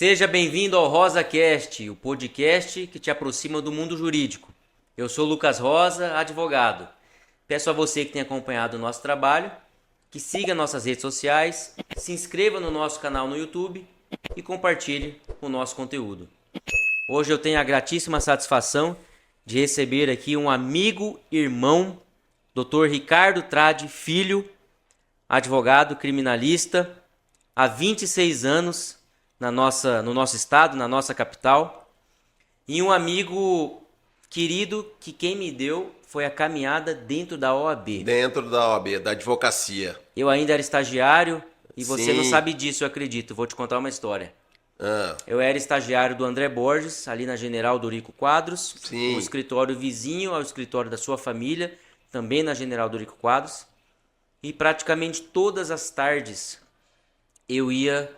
Seja bem-vindo ao RosaCast, o podcast que te aproxima do mundo jurídico. Eu sou Lucas Rosa, advogado. Peço a você que tem acompanhado o nosso trabalho, que siga nossas redes sociais, se inscreva no nosso canal no YouTube e compartilhe o nosso conteúdo. Hoje eu tenho a gratíssima satisfação de receber aqui um amigo, irmão, Dr. Ricardo Tradi Filho, advogado criminalista, há 26 anos no nosso estado, na nossa capital, e um amigo querido que quem me deu foi a caminhada dentro da OAB. Dentro da OAB, da advocacia. Eu ainda era estagiário e você Sim. não sabe disso, eu acredito. Vou te contar uma história. Eu era estagiário do André Borges, ali na General Dorico Quadros, Sim. um escritório vizinho ao escritório da sua família, também na General Dorico Quadros, e praticamente todas as tardes eu ia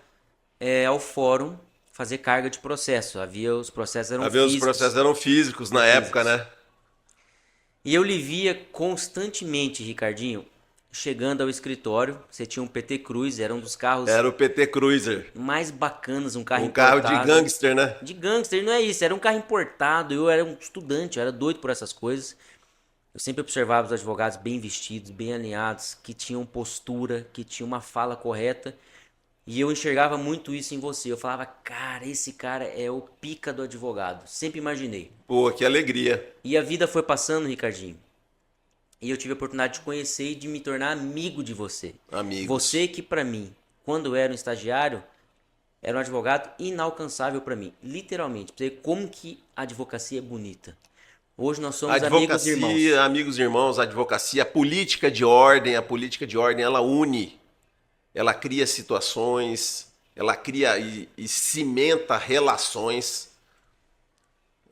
ao fórum fazer carga de processo. Os processos eram físicos. Os processos eram físicos na época, né? E eu lhe via constantemente, Ricardinho, chegando ao escritório. Você tinha um PT Cruiser, era um dos carros Era o PT Cruiser. mais bacanas, um carro Um carro importado. de gangster, né? De gangster, não é isso, era um carro importado. Eu era um estudante, eu era doido por essas coisas. Eu sempre observava os advogados bem vestidos, bem alinhados, que tinham postura, que tinham uma fala correta. E eu enxergava muito isso em você. Eu falava, cara, esse cara é o pica do advogado. Sempre imaginei. Pô, que alegria. E a vida foi passando, Ricardinho. E eu tive a oportunidade de conhecer e de me tornar amigo de você. Amigos. Você que pra mim, quando eu era um estagiário, era um advogado inalcançável pra mim. Literalmente. Pra você ver como que a advocacia é bonita. Hoje nós somos amigos e irmãos. Advocacia, amigos e irmãos, advocacia, a política de ordem, ela une. Ela cria situações, ela cria e cimenta relações.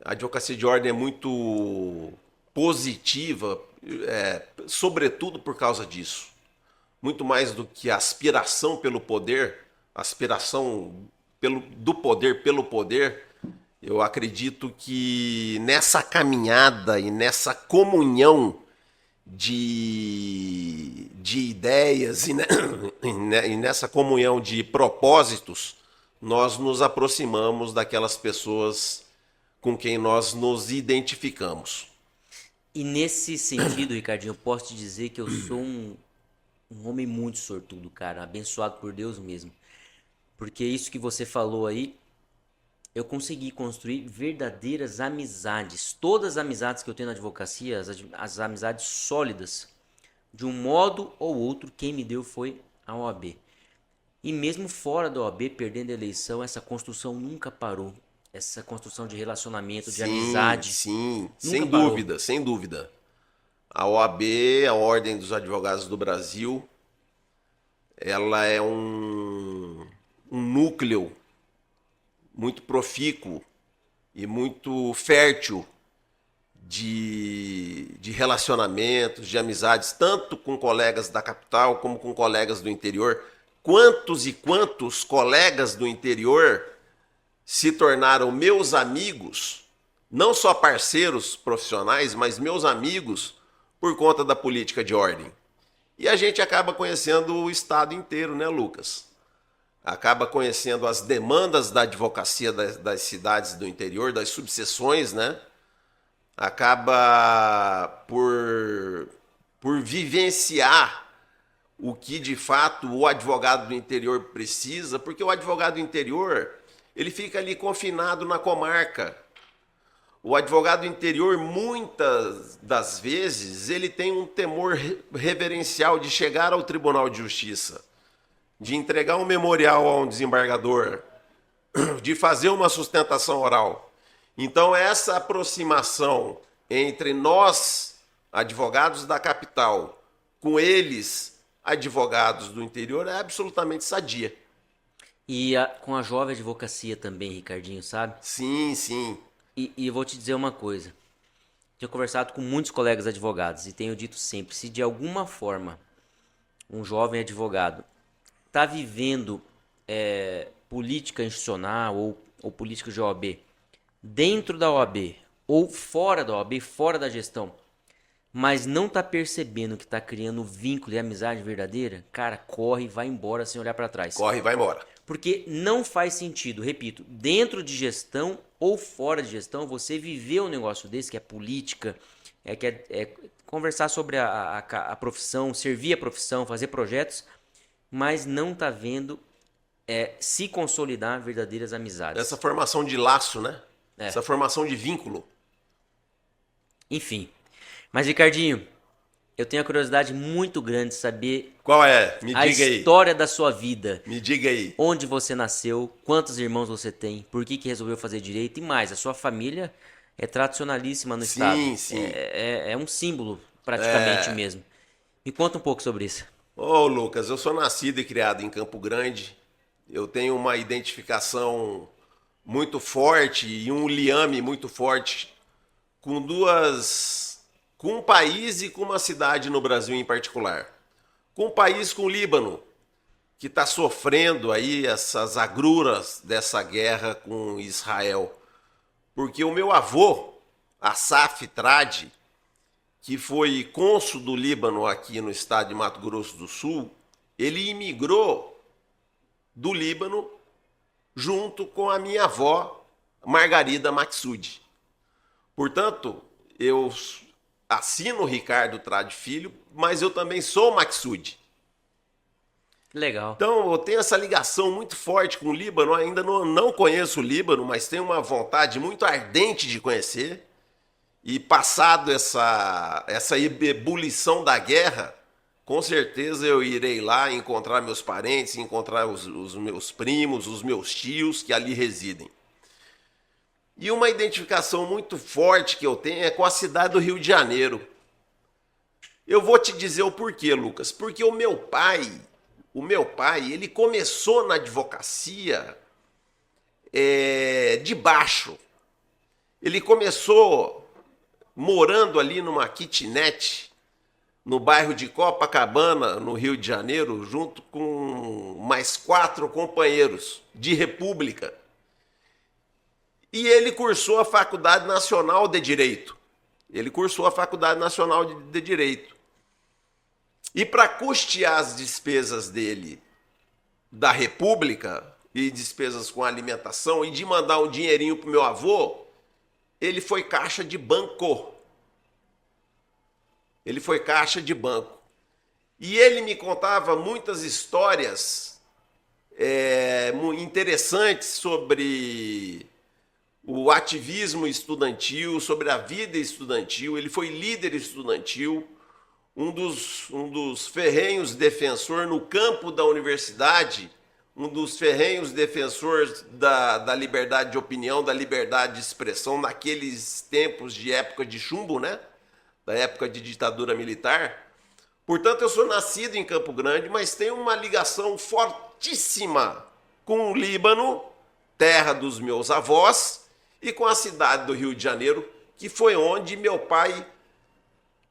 A advocacia de ordem é muito positiva, sobretudo por causa disso. Muito mais do que a aspiração pelo poder, do poder pelo poder, eu acredito que nessa caminhada e nessa comunhão de ideias e nessa comunhão de propósitos, nós nos aproximamos daquelas pessoas com quem nós nos identificamos. E nesse sentido, Ricardinho, eu posso te dizer que eu sou um homem muito sortudo, cara, abençoado por Deus mesmo. Porque isso que você falou aí, eu consegui construir verdadeiras amizades. Todas as amizades que eu tenho na advocacia, as amizades sólidas, de um modo ou outro, quem me deu foi a OAB. E mesmo fora da OAB, perdendo a eleição, essa construção nunca parou. Essa construção de relacionamento, de amizade. Sim, sem parou. Dúvida, sem dúvida. A OAB, a Ordem dos Advogados do Brasil, ela é um núcleo muito profícuo e muito fértil de relacionamentos, de amizades, tanto com colegas da capital como com colegas do interior. Quantos e quantos colegas do interior se tornaram meus amigos, não só parceiros profissionais, mas meus amigos por conta da política de ordem. E a gente acaba conhecendo o estado inteiro, né, Lucas? Acaba conhecendo as demandas da advocacia das cidades do interior, das subseções, né? Acaba por vivenciar o que de fato o advogado do interior precisa, porque o advogado do interior, ele fica ali confinado na comarca. O advogado do interior, muitas das vezes, ele tem um temor reverencial de chegar ao Tribunal de Justiça, de entregar um memorial a um desembargador, de fazer uma sustentação oral. Então, essa aproximação entre nós, advogados da capital, com eles, advogados do interior, é absolutamente sadia. E com a jovem advocacia também, Ricardinho, sabe? Sim, sim. E eu vou te dizer uma coisa. Tenho conversado com muitos colegas advogados e tenho dito sempre, se de alguma forma um jovem advogado está vivendo política institucional ou política de OAB dentro da OAB ou fora da OAB, fora da gestão, mas não está percebendo que está criando vínculo e amizade verdadeira, cara, corre e vai embora sem olhar para trás. Corre e vai embora. Porque não faz sentido, repito, dentro de gestão ou fora de gestão, você viver um negócio desse, que é política, é conversar sobre a profissão, servir a profissão, fazer projetos, mas não tá vendo se consolidar verdadeiras amizades. Essa formação de laço, né? É. Essa formação de vínculo. Enfim. Mas, Ricardinho, eu tenho a curiosidade muito grande de saber Qual é? Me a diga aí. história da sua vida. Me diga aí. Onde você nasceu, quantos irmãos você tem, por que resolveu fazer direito e mais, a sua família é tradicionalíssima no estado. Sim. É um símbolo, praticamente mesmo. Me conta um pouco sobre isso. Ô, Lucas, eu sou nascido e criado em Campo Grande. Eu tenho uma identificação muito forte e um liame muito forte com com um país e com uma cidade no Brasil em particular. Com um país, com o Líbano, que está sofrendo aí essas agruras dessa guerra com Israel. Porque o meu avô, Assaf Tradi, que foi cônsul do Líbano aqui no estado de Mato Grosso do Sul, ele imigrou do Líbano junto com a minha avó, Margarida Maksud. Portanto, eu assino Ricardo Tradi Filho, mas eu também sou Maksud. Legal. Então, eu tenho essa ligação muito forte com o Líbano. Ainda não conheço o Líbano, mas tenho uma vontade muito ardente de conhecer. E passado essa ebulição da guerra, com certeza eu irei lá encontrar meus parentes, encontrar os meus primos, os meus tios que ali residem. E uma identificação muito forte que eu tenho é com a cidade do Rio de Janeiro. Eu vou te dizer o porquê, Lucas. Porque o meu pai, ele começou na advocacia de baixo. Ele começou morando ali numa kitnet, no bairro de Copacabana, no Rio de Janeiro, junto com mais 4 companheiros de república. E ele cursou a Faculdade Nacional de Direito. E para custear as despesas dele da República e despesas com alimentação e de mandar um dinheirinho pro meu avô, ele foi caixa de banco. E ele me contava muitas histórias interessantes sobre o ativismo estudantil, sobre a vida estudantil. Ele foi líder estudantil, um dos ferrenhos defensor no campo da universidade, um dos ferrenhos defensores da liberdade de opinião, da liberdade de expressão naqueles tempos de época de chumbo, né? Da época de ditadura militar. Portanto, eu sou nascido em Campo Grande, mas tenho uma ligação fortíssima com o Líbano, terra dos meus avós, e com a cidade do Rio de Janeiro, que foi onde meu pai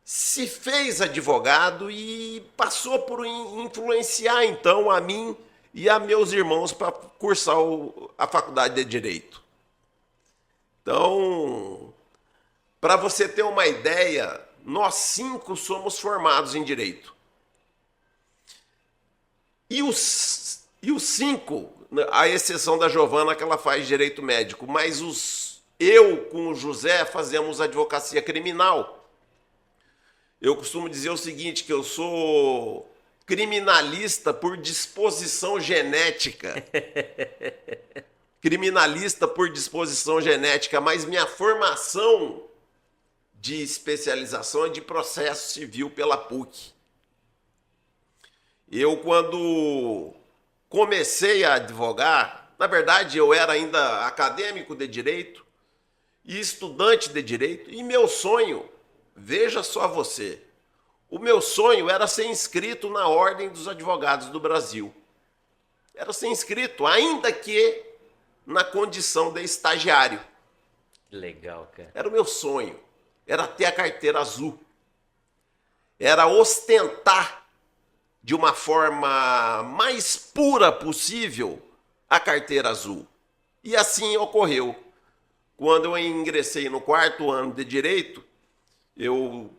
se fez advogado e passou por influenciar, então, a mim e a meus irmãos para cursar a faculdade de Direito. Então, para você ter uma ideia, nós 5 somos formados em Direito. E os 5, à exceção da Giovana, que ela faz Direito Médico, mas eu com o José fazemos advocacia criminal. Eu costumo dizer o seguinte, que eu sou criminalista por disposição genética. Mas minha formação de especialização é de processo civil pela PUC. Eu, quando comecei a advogar, na verdade eu era ainda acadêmico de direito e estudante de direito, e meu sonho, veja só você, o meu sonho era ser inscrito na Ordem dos Advogados do Brasil. Era ser inscrito, ainda que na condição de estagiário. Legal, cara. Era o meu sonho. Era ter a carteira azul. Era ostentar de uma forma mais pura possível a carteira azul. E assim ocorreu. Quando eu ingressei no 4º ano de Direito, eu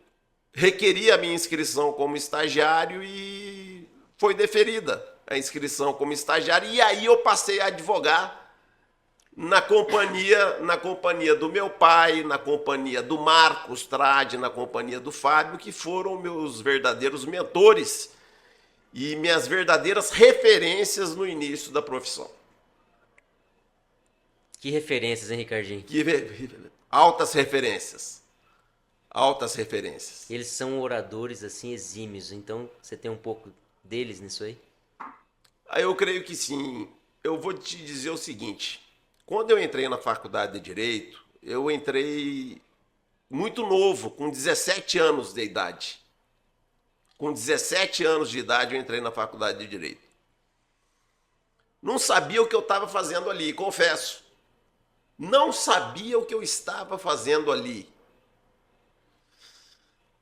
requeri a minha inscrição como estagiário e foi deferida. a inscrição como estagiário, e aí eu passei a advogar na companhia do meu pai, na companhia do Marcos Trade, na companhia do Fábio, que foram meus verdadeiros mentores e minhas verdadeiras referências no início da profissão. Que referências, hein, Ricardinho? Altas referências. Altas referências. Eles são oradores, assim, exímios. Então, você tem um pouco deles nisso aí? Eu creio que sim. Eu vou te dizer o seguinte. Quando eu entrei na faculdade de Direito, eu entrei muito novo, com 17 anos de idade. Com 17 anos de idade eu entrei na faculdade de Direito. Não sabia o que eu estava fazendo ali, confesso. Não sabia o que eu estava fazendo ali.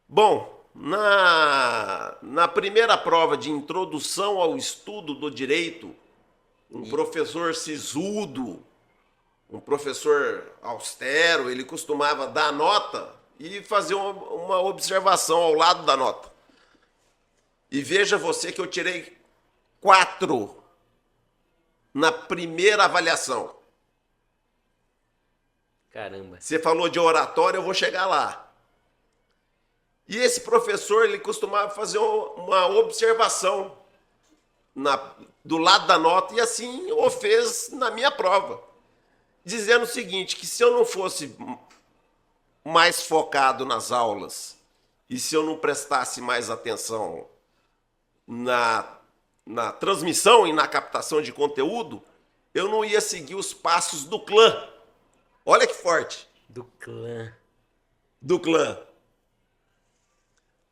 Bom, na primeira prova de introdução ao estudo do direito, um professor sisudo, um professor austero, ele costumava dar nota e fazer uma observação ao lado da nota. E veja você que eu tirei 4 na primeira avaliação. Caramba. Você falou de oratória, eu vou chegar lá. E esse professor, ele costumava fazer uma observação do lado da nota, e assim o fez na minha prova. Dizendo o seguinte, que se eu não fosse mais focado nas aulas, e se eu não prestasse mais atenção na transmissão e na captação de conteúdo, eu não ia seguir os passos do clã. Olha que forte. Do clã. Do clã.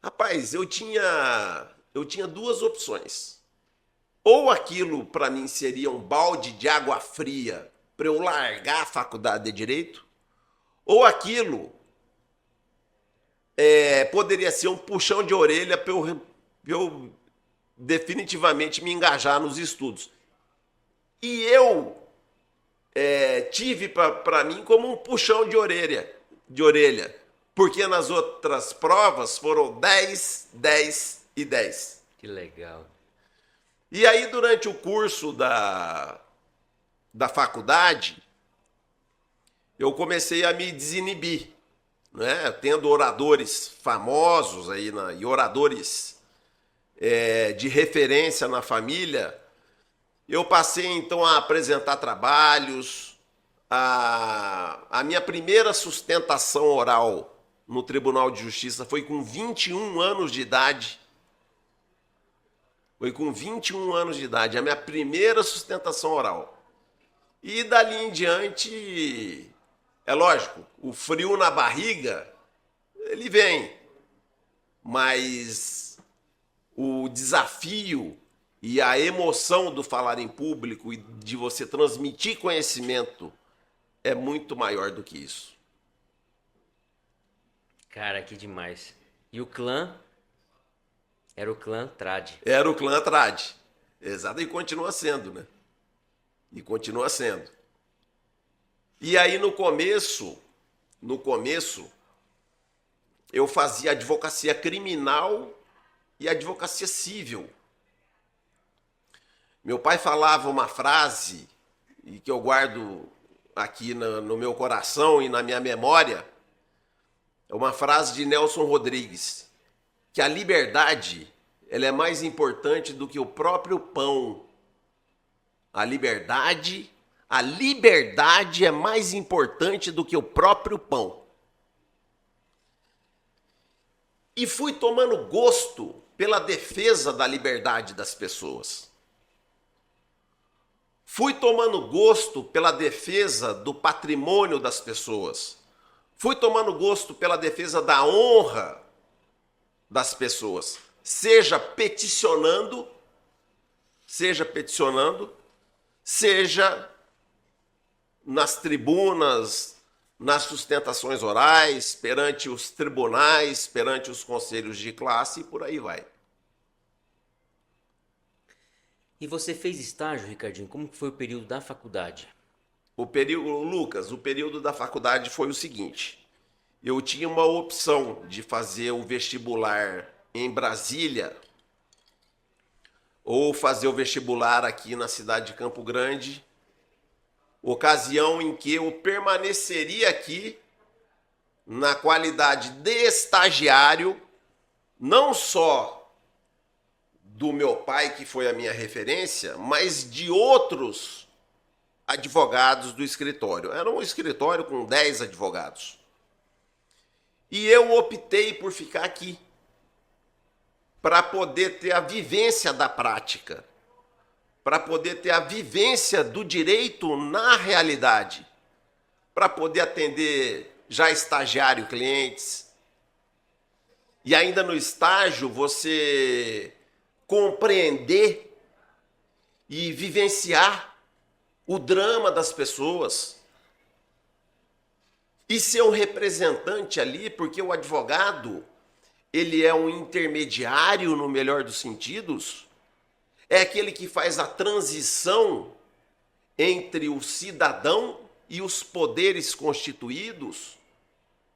Rapaz, eu tinha 2 opções. Ou aquilo para mim seria um balde de água fria para eu largar a faculdade de Direito, ou aquilo poderia ser um puxão de orelha para eu definitivamente me engajar nos estudos. E eu tive para mim como um puxão de orelha, porque nas outras provas foram 10, 10 e 10. Que legal. E aí, durante o curso da faculdade, eu comecei a me desinibir, né? Tendo oradores famosos aí, e oradores de referência na família, eu passei então a apresentar trabalhos. A minha primeira sustentação oral no Tribunal de Justiça foi com 21 anos de idade. Foi com 21 anos de idade, a minha primeira sustentação oral. E dali em diante, é lógico, o frio na barriga, ele vem. Mas o desafio e a emoção do falar em público e de você transmitir conhecimento é muito maior do que isso. Cara, que demais. E o clã? Era o clã Trade. Era o clã Trade. Exato, e continua sendo, né? E continua sendo. E aí no começo, eu fazia advocacia criminal e advocacia civil. Meu pai falava uma frase, e que eu guardo aqui no meu coração e na minha memória, é uma frase de Nelson Rodrigues, que a liberdade, ela é mais importante do que o próprio pão. A liberdade é mais importante do que o próprio pão. E fui tomando gosto pela defesa da liberdade das pessoas. Fui tomando gosto pela defesa do patrimônio das pessoas. Fui tomando gosto pela defesa da honra das pessoas. Seja peticionando, seja nas tribunas, nas sustentações orais, perante os tribunais, perante os conselhos de classe e por aí vai. E você fez estágio, Ricardinho? Como que foi o período da faculdade? O período da faculdade foi o seguinte. Eu tinha uma opção de fazer o vestibular em Brasília ou fazer o vestibular aqui na cidade de Campo Grande, ocasião em que eu permaneceria aqui na qualidade de estagiário, não só do meu pai, que foi a minha referência, mas de outros advogados do escritório. Era um escritório com 10 advogados. E eu optei por ficar aqui, para poder ter a vivência da prática, para poder ter a vivência do direito na realidade, para poder atender já estagiário clientes. E ainda no estágio você compreender e vivenciar o drama das pessoas e ser um representante ali, porque o advogado, ele é um intermediário no melhor dos sentidos, é aquele que faz a transição entre o cidadão e os poderes constituídos,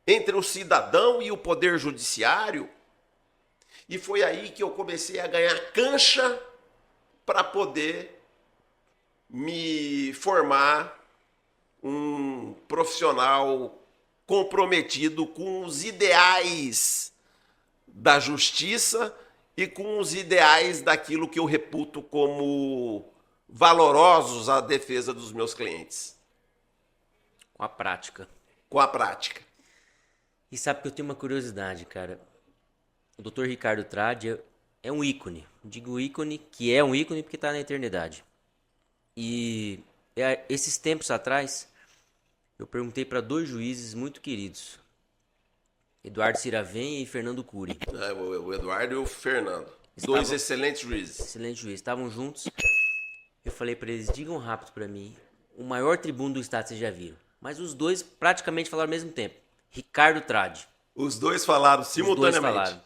entre o cidadão e o poder judiciário. E foi aí que eu comecei a ganhar cancha para poder me formar um profissional comprometido com os ideais da justiça e com os ideais daquilo que eu reputo como valorosos à defesa dos meus clientes. Com a prática. Com a prática. E sabe que eu tenho uma curiosidade, cara. O Dr. Ricardo Tradi é um ícone. Digo ícone, que é um ícone porque está na eternidade. E esses tempos atrás, eu perguntei para 2 juízes muito queridos, Eduardo Siraven e Fernando Cury. O Eduardo e o Fernando. 2 excelentes juízes. Excelentes juízes. Estavam juntos. Eu falei para eles, digam rápido para mim, o maior tribuno do estado vocês já viram. Mas os 2 praticamente falaram ao mesmo tempo. Ricardo Tradi. Os 2 falaram simultaneamente. Os 2 falaram.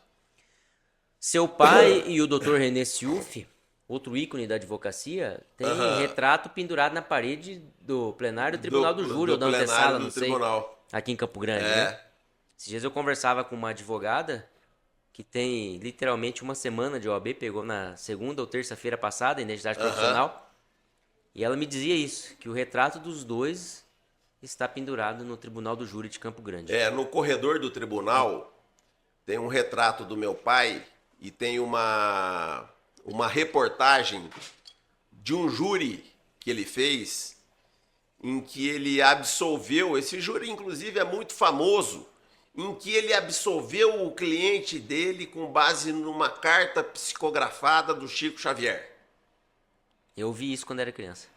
Seu pai e o Dr. René Siuf, outro ícone da advocacia, tem retrato pendurado na parede do plenário do Tribunal do Júri, ou da antessala, não sei, tribunal. Aqui em Campo Grande, né? Esses dias eu conversava com uma advogada que tem literalmente uma semana de OAB, pegou na segunda ou terça-feira passada, identidade profissional, e ela me dizia isso, que o retrato dos 2 está pendurado no Tribunal do Júri de Campo Grande. No corredor do tribunal tem um retrato do meu pai e tem uma reportagem de um júri que ele fez em que ele absolveu, esse júri inclusive é muito famoso, em que ele absolveu o cliente dele com base numa carta psicografada do Chico Xavier. Eu vi isso quando era criança.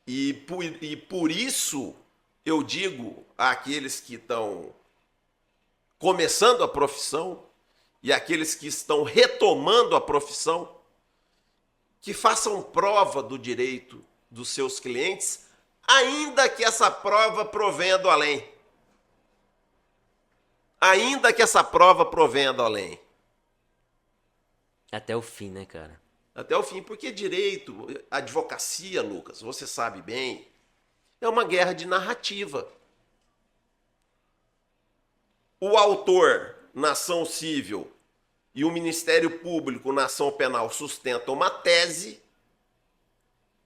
E por isso eu digo àqueles que estão começando a profissão e àqueles que estão retomando a profissão, que façam prova do direito dos seus clientes, ainda que essa prova provenha do além. Ainda que essa prova provenha do além. Até o fim, né, cara? Até o fim, porque direito, advocacia, Lucas, você sabe bem, é uma guerra de narrativa. O autor na ação civil e o Ministério Público na ação penal sustentam uma tese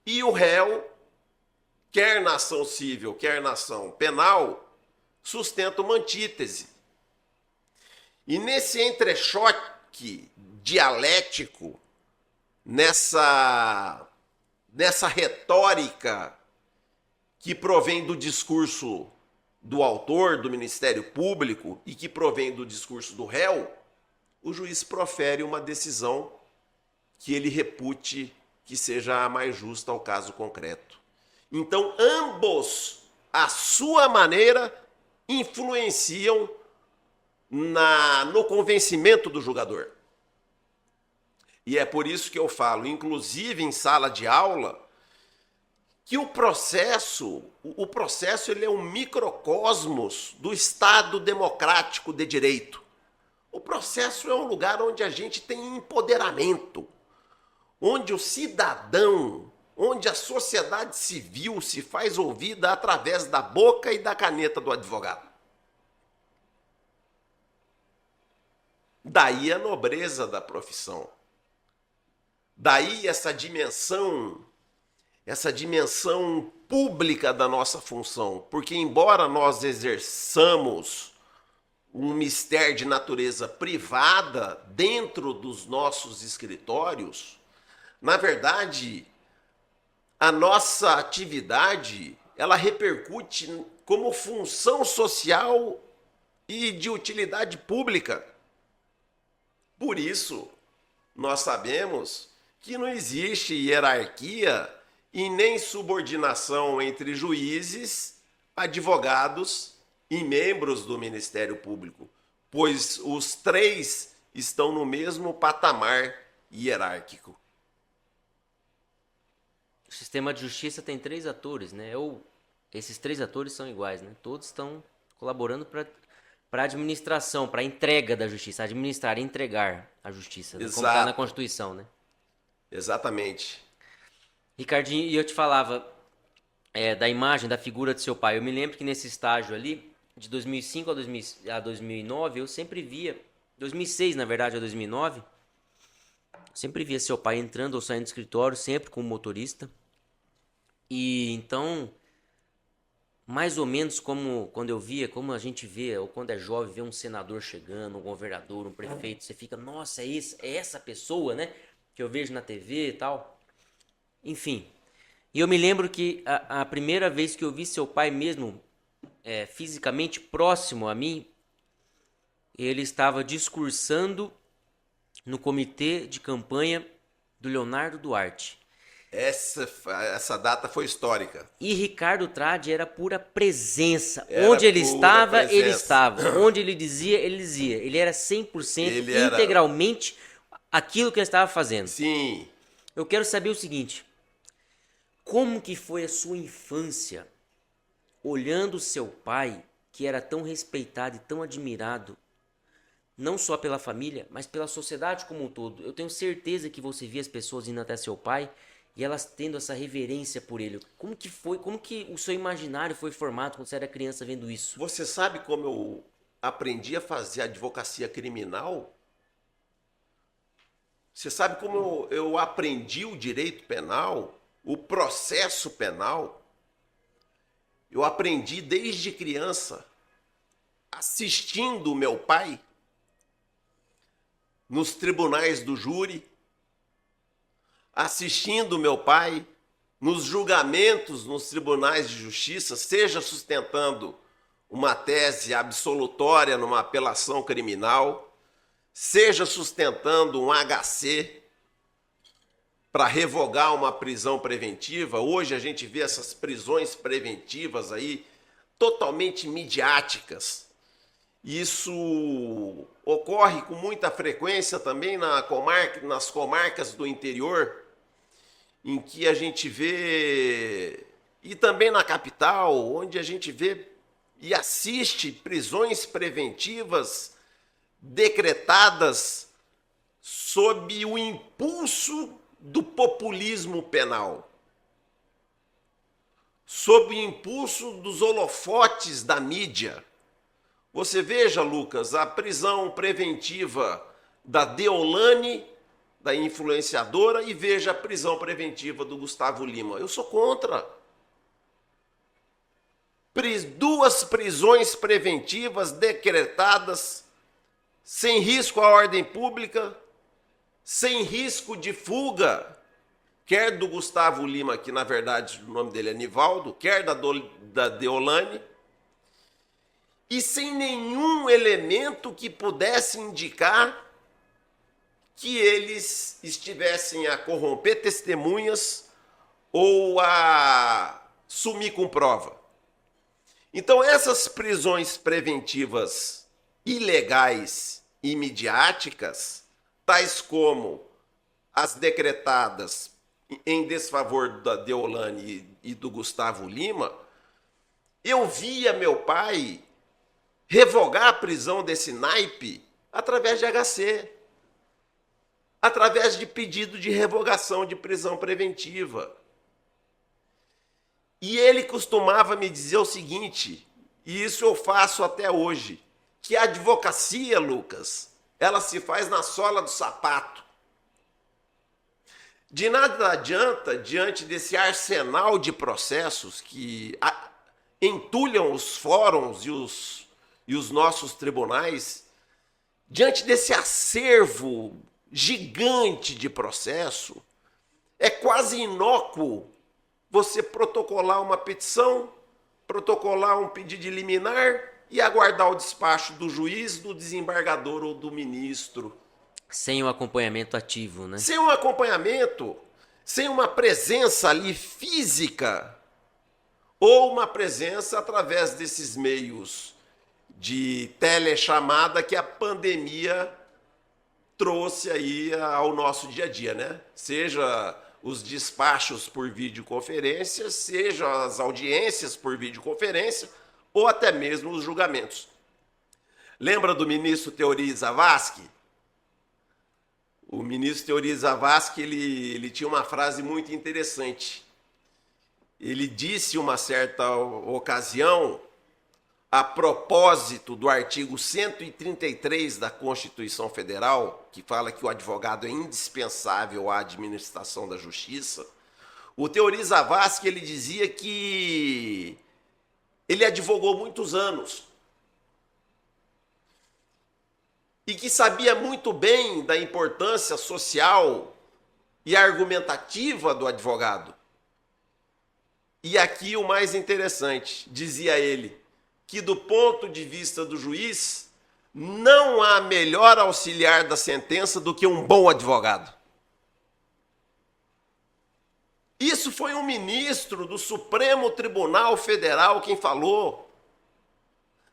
e o réu, quer na ação civil, quer na ação penal, sustenta uma antítese. E nesse entrechoque dialético, nessa retórica que provém do discurso do autor, do Ministério Público, e que provém do discurso do réu, o juiz profere uma decisão que ele repute que seja a mais justa ao caso concreto. Então, ambos, à sua maneira, influenciam no convencimento do julgador. E é por isso que eu falo, inclusive em sala de aula, que o processo ele é um microcosmos do Estado democrático de direito. O processo é um lugar onde a gente tem empoderamento, onde o cidadão, onde a sociedade civil se faz ouvida através da boca e da caneta do advogado. Daí a nobreza da profissão. Daí essa dimensão pública da nossa função, porque embora nós exerçamos um mistério de natureza privada dentro dos nossos escritórios, na verdade, a nossa atividade, ela repercute como função social e de utilidade pública. Por isso, nós sabemos que não existe hierarquia e nem subordinação entre juízes, advogados e membros do Ministério Público, pois os três estão no mesmo patamar hierárquico. O sistema de justiça tem 3 atores, né? Esses 3 atores são iguais, né? Todos estão colaborando para a administração, para a entrega da justiça, administrar, entregar a justiça, né? Como está na Constituição, né? Exatamente. Ricardinho, e eu te falava da imagem, da figura de seu pai. Eu me lembro que nesse estágio ali, de 2005 a 2009, eu sempre via, 2006 na verdade a 2009, sempre via seu pai entrando ou saindo do escritório, sempre com o motorista. E então, mais ou menos como quando eu via, como a gente vê, ou quando é jovem, vê um senador chegando, um governador, um prefeito, você fica, nossa, é essa pessoa, né? Que eu vejo na TV e tal. Enfim. E eu me lembro que a primeira vez que eu vi seu pai mesmo, fisicamente próximo a mim, ele estava discursando no comitê de campanha do Leonardo Duarte. Essa data foi histórica. E Ricardo Tradi era pura presença. Era Onde ele pura estava, presença. ele estava. Onde ele dizia, ele dizia. Ele era 100% integralmente aquilo que ele estava fazendo. Sim. Eu quero saber o seguinte. Como que foi a sua infância olhando seu pai, que era tão respeitado e tão admirado, não só pela família, mas pela sociedade como um todo? Eu tenho certeza que você via as pessoas indo até seu pai e elas tendo essa reverência por ele. Como que foi? Como que o seu imaginário foi formado quando você era criança vendo isso? Você sabe como eu aprendi a fazer advocacia criminal? Você sabe como eu aprendi o direito penal, o processo penal? Eu aprendi desde criança, assistindo o meu pai nos tribunais do júri, assistindo meu pai nos julgamentos nos tribunais de justiça, seja sustentando uma tese absolutória numa apelação criminal, seja sustentando um HC para revogar uma prisão preventiva. Hoje a gente vê essas prisões preventivas aí totalmente midiáticas. Isso ocorre com muita frequência também nas comarcas do interior, em que a gente vê, e também na capital, onde a gente vê e assiste prisões preventivas decretadas sob o impulso do populismo penal, sob o impulso dos holofotes da mídia. Você veja, Lucas, a prisão preventiva da Deolane, da influenciadora, e veja a prisão preventiva do Gustavo Lima. Eu sou contra. Duas prisões preventivas decretadas, sem risco à ordem pública, sem risco de fuga, quer do Gustavo Lima, que na verdade o nome dele é Nivaldo, quer da Deolane, e sem nenhum elemento que pudesse indicar que eles estivessem a corromper testemunhas ou a sumir com prova. Então, essas prisões preventivas ilegais e midiáticas, tais como as decretadas em desfavor da Deolane e do Gustavo Lima, eu via meu pai revogar a prisão desse naipe através de HC, através de pedido de revogação de prisão preventiva. E ele costumava me dizer o seguinte, e isso eu faço até hoje, que a advocacia, Lucas, ela se faz na sola do sapato. De nada adianta, diante desse arsenal de processos que entulham os fóruns e os nossos tribunais, diante desse acervo gigante de processo, é quase inócuo você protocolar uma petição, protocolar um pedido de liminar e aguardar o despacho do juiz, do desembargador ou do ministro. Sem o acompanhamento ativo, né? Sem um acompanhamento, sem uma presença ali física, ou uma presença através desses meios de telechamada que a pandemia trouxe aí ao nosso dia a dia, né? Seja os despachos por videoconferência, seja as audiências por videoconferência, ou até mesmo os julgamentos. Lembra do ministro Teori Zavascki? O ministro Teori Zavascki, ele tinha uma frase muito interessante. Ele disse uma certa ocasião, a propósito do artigo 133 da Constituição Federal, que fala que o advogado é indispensável à administração da justiça, o Teori Zavascki, ele dizia que ele advogou muitos anos e que sabia muito bem da importância social e argumentativa do advogado. E aqui o mais interessante, dizia ele, que do ponto de vista do juiz, não há melhor auxiliar da sentença do que um bom advogado. Isso foi um ministro do Supremo Tribunal Federal quem falou.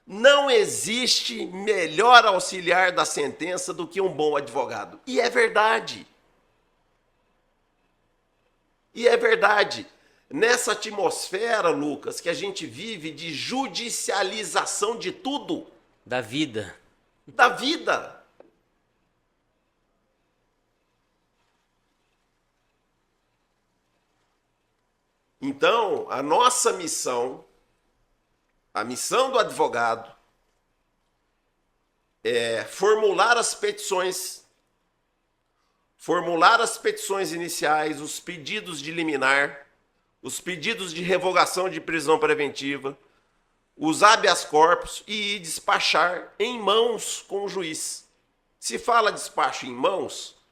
Não existe melhor auxiliar da sentença do que um bom advogado. E é verdade. E é verdade. Nessa atmosfera, Lucas, que a gente vive de judicialização de tudo. Da vida. Da vida. Então, a nossa missão, a missão do advogado, é formular as petições iniciais, os pedidos de liminar, os pedidos de revogação de prisão preventiva, os habeas corpus e despachar em mãos com o juiz. Se fala despacho em mãos,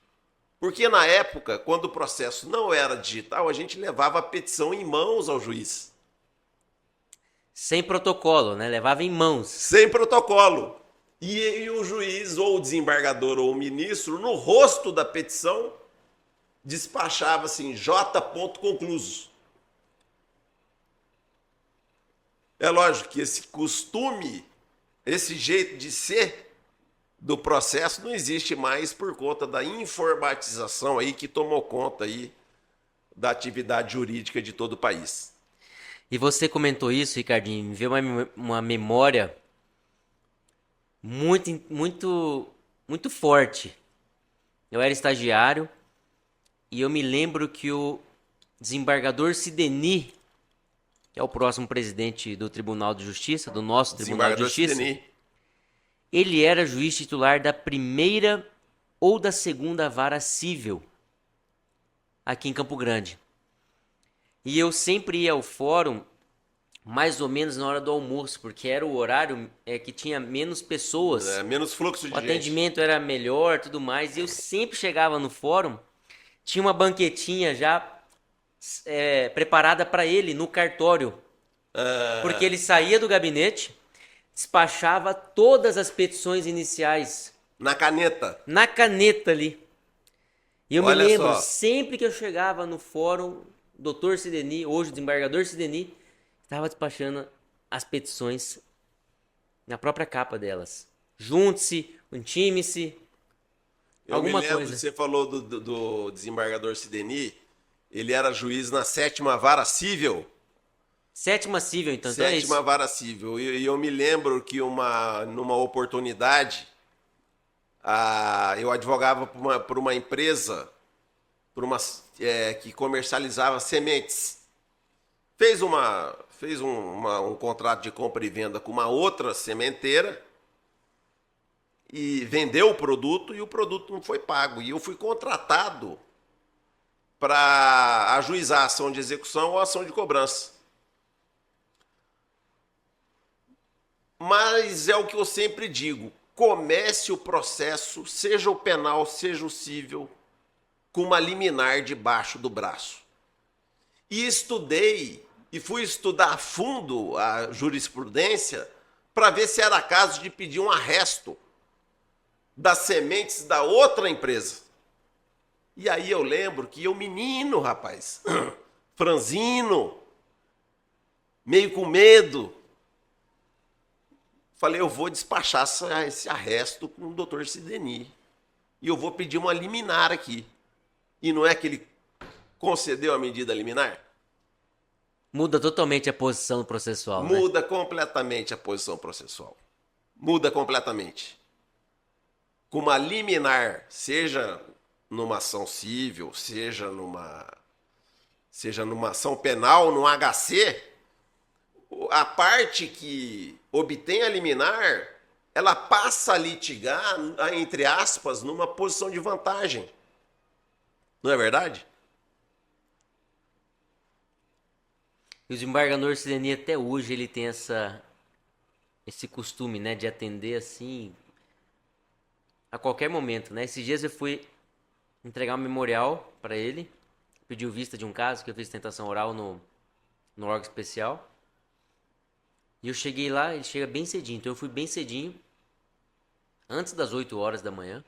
porque na época, quando o processo não era digital, a gente levava a petição em mãos ao juiz. Sem protocolo, né? Levava em mãos. Sem protocolo. E o juiz, ou o desembargador, ou o ministro, no rosto da petição, despachava assim, J. concluso. É lógico que esse costume, esse jeito de ser do processo não existe mais por conta da informatização aí que tomou conta aí da atividade jurídica de todo o país. E você comentou isso, Ricardinho, me veio uma memória muito forte. Eu era estagiário e eu me lembro que o desembargador Sideni, que é o próximo presidente do Tribunal de Justiça, do nosso Tribunal de Justiça, Sideni, ele era juiz titular da primeira ou da segunda vara civil aqui em Campo Grande. E eu sempre ia ao fórum mais ou menos na hora do almoço, porque era o horário que tinha menos pessoas. menos fluxo de O gente. atendimento era melhor, tudo mais. E eu sempre chegava no fórum, tinha uma banquetinha já preparada para ele no cartório. Porque ele saía do gabinete, despachava todas as petições iniciais. Na caneta. Na caneta ali. E eu Olha me lembro, só. sempre que eu chegava no fórum, o Dr. Sideni, hoje o desembargador Sideni, estava despachando as petições na própria capa delas. Junte-se, intime-se, alguma me lembro, coisa. você falou do desembargador Sideni, ele era juiz na 7ª Vara Civil. 7ª civil, então, então é isso. 7ª Vara Civil. E eu me lembro que numa oportunidade, eu advogava por uma empresa que comercializava sementes. Fez um contrato de compra e venda com uma outra sementeira e vendeu o produto e o produto não foi pago. E eu fui contratado para ajuizar a ação de execução ou ação de cobrança. Mas é o que eu sempre digo, comece o processo, seja o penal, seja o cível, com uma liminar debaixo do braço. E estudei, e fui estudar a fundo a jurisprudência para ver se era caso de pedir um arresto das sementes da outra empresa. E aí eu lembro que eu, menino, rapaz, franzino, meio com medo, falei, eu vou despachar esse arresto com o doutor Sideni. E eu vou pedir uma liminar aqui. E não é que ele concedeu a medida liminar? Muda totalmente a posição processual, né? Muda completamente a posição processual. Muda completamente. Com uma liminar, seja numa ação cível, seja numa ação penal, num HC, a parte que obtém a liminar, ela passa a litigar, entre aspas, numa posição de vantagem. Não é verdade? E o desembargador Sideni até hoje ele tem esse costume, né, de atender assim a qualquer momento, né? Esses dias eu fui entregar um memorial para ele, pediu vista de um caso que eu fiz tentação oral no órgão especial. E eu cheguei lá, ele chega bem cedinho, então eu fui bem cedinho, antes das 8 horas da manhã.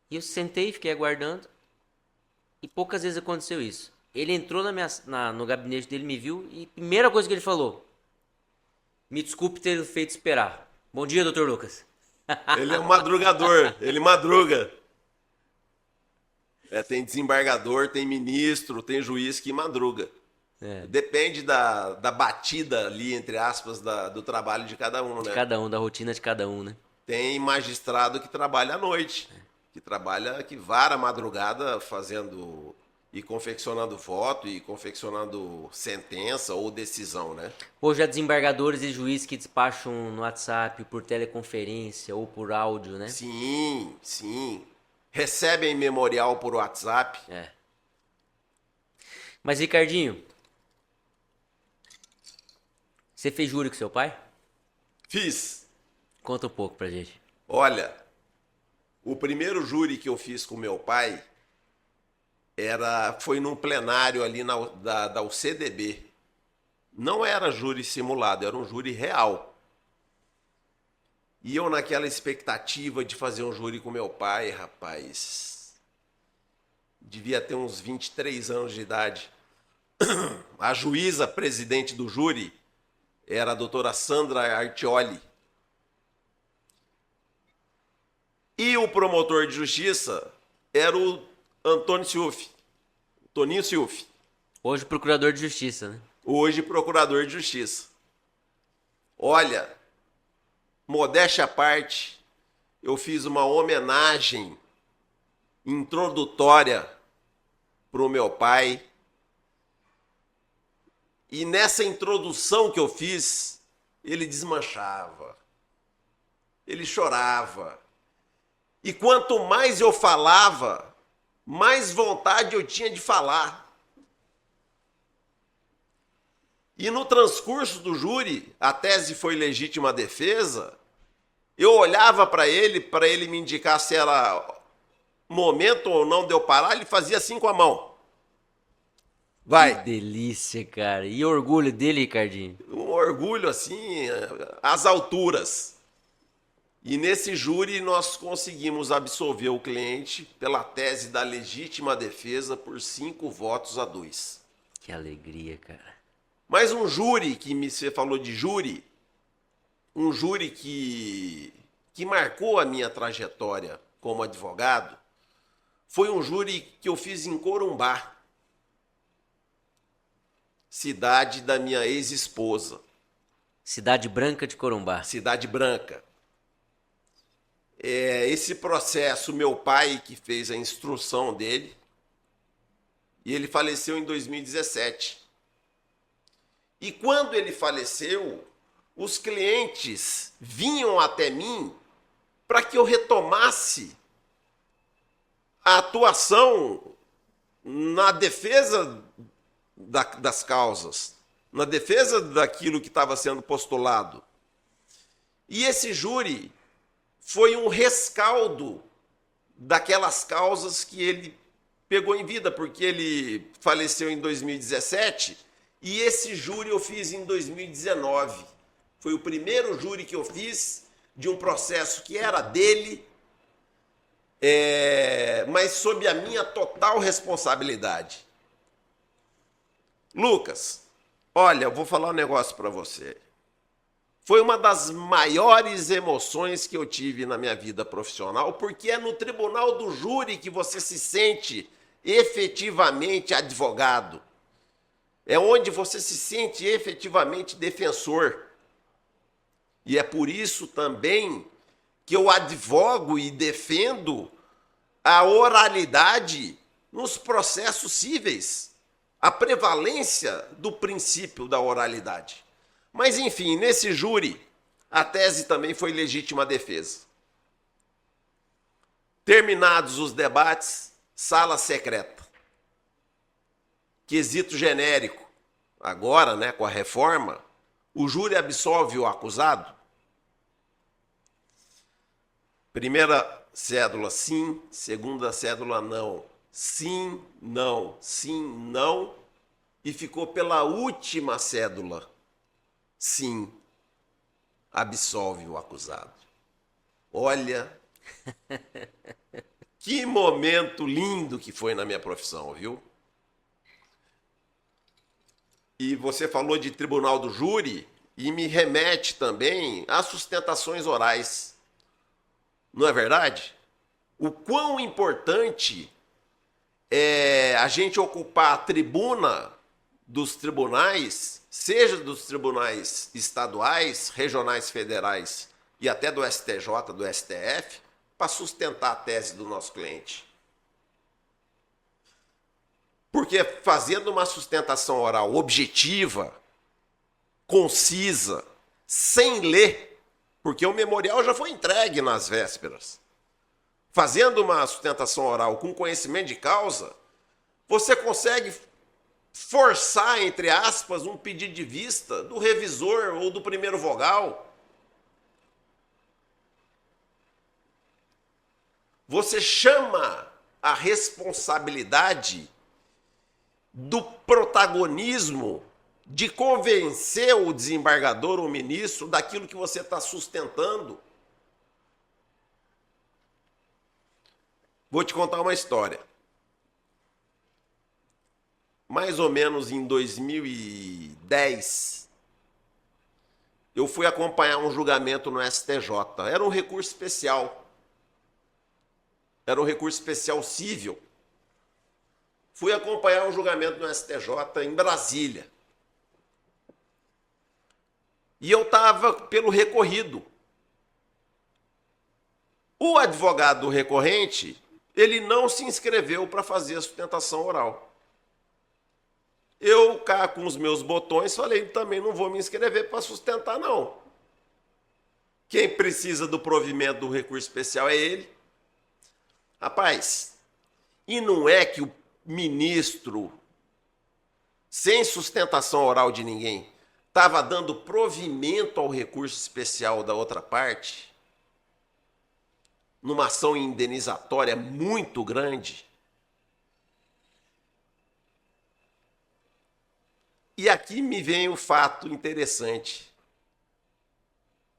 E eu sentei e fiquei aguardando. E poucas vezes aconteceu isso. Ele entrou no gabinete dele, me viu e a primeira coisa que ele falou: me desculpe ter feito esperar. Bom dia, doutor Lucas. Ele é um madrugador, ele madruga. Tem desembargador, tem ministro, tem juiz que madruga. Depende da batida ali, entre aspas, do trabalho de cada um, né? De cada um, da rotina de cada um, né? Tem magistrado que trabalha à noite, que vara a madrugada fazendo e confeccionando voto e confeccionando sentença ou decisão, né? Hoje há desembargadores e juízes que despacham no WhatsApp, por teleconferência ou por áudio, né? Sim, sim. Recebem memorial por WhatsApp. Mas, Ricardinho, você fez júri com seu pai? Fiz. Conta um pouco pra gente. Olha, o primeiro júri que eu fiz com meu pai foi num plenário ali da UCDB. Não era júri simulado, era um júri real. E eu naquela expectativa de fazer um júri com meu pai, rapaz, devia ter uns 23 anos de idade. A juíza presidente do júri era a doutora Sandra Artioli. E o promotor de justiça era o Antônio Ciufi, Toninho Ciufi. Hoje procurador de justiça, né? Hoje procurador de justiça. Olha, modéstia à parte, eu fiz uma homenagem introdutória para o meu pai. E nessa introdução que eu fiz, ele desmanchava, ele chorava. E quanto mais eu falava, mais vontade eu tinha de falar. E no transcurso do júri, a tese foi legítima defesa, eu olhava para ele me indicar se era momento ou não de eu parar, ele fazia assim com a mão. Vai. Que delícia, cara. E o orgulho dele, Ricardinho? Um orgulho, assim, às alturas. E nesse júri nós conseguimos absolver o cliente pela tese da legítima defesa por 5 votos a 2. Que alegria, cara. Mas um júri, você falou de júri, um júri que marcou a minha trajetória como advogado, foi um júri que eu fiz em Corumbá, cidade da minha ex-esposa. Cidade Branca de Corumbá. Cidade Branca. Esse processo, meu pai que fez a instrução dele, e ele faleceu em 2017. E quando ele faleceu, os clientes vinham até mim para que eu retomasse a atuação na defesa das causas, na defesa daquilo que estava sendo postulado. E esse júri foi um rescaldo daquelas causas que ele pegou em vida, porque ele faleceu em 2017 e esse júri eu fiz em 2019. Foi o primeiro júri que eu fiz de um processo que era dele, mas sob a minha total responsabilidade. Lucas, olha, eu vou falar um negócio para você. Foi uma das maiores emoções que eu tive na minha vida profissional, porque é no tribunal do júri que você se sente efetivamente advogado. É onde você se sente efetivamente defensor. E é por isso também que eu advogo e defendo a oralidade nos processos cíveis, a prevalência do princípio da oralidade. Mas, enfim, nesse júri, a tese também foi legítima defesa. Terminados os debates, sala secreta. Quesito genérico. Agora, né, com a reforma, o júri absolve o acusado? Primeira cédula, sim. Segunda cédula, não. Sim, não. Sim, não. E ficou pela última cédula. Sim, absolve o acusado. Olha, que momento lindo que foi na minha profissão, viu? E você falou de tribunal do júri e me remete também às sustentações orais. Não é verdade? O quão importante é a gente ocupar a tribuna dos tribunais, seja dos tribunais estaduais, regionais, federais e até do STJ, do STF, para sustentar a tese do nosso cliente. Porque fazendo uma sustentação oral objetiva, concisa, sem ler, porque o memorial já foi entregue nas vésperas, fazendo uma sustentação oral com conhecimento de causa, você consegue forçar, entre aspas, um pedido de vista do revisor ou do primeiro vogal. Você chama a responsabilidade do protagonismo de convencer o desembargador ou o ministro daquilo que você está sustentando. Vou te contar uma história. Mais ou menos em 2010, eu fui acompanhar um julgamento no STJ. Era um recurso especial. Era um recurso especial cível. Fui acompanhar um julgamento no STJ em Brasília. E eu estava pelo recorrido. O advogado recorrente, ele não se inscreveu para fazer a sustentação oral. Eu, cá com os meus botões, falei, também não vou me inscrever para sustentar, não. Quem precisa do provimento do recurso especial é ele. Rapaz, e não é que o ministro, sem sustentação oral de ninguém, estava dando provimento ao recurso especial da outra parte, numa ação indenizatória muito grande. E aqui me vem o fato interessante.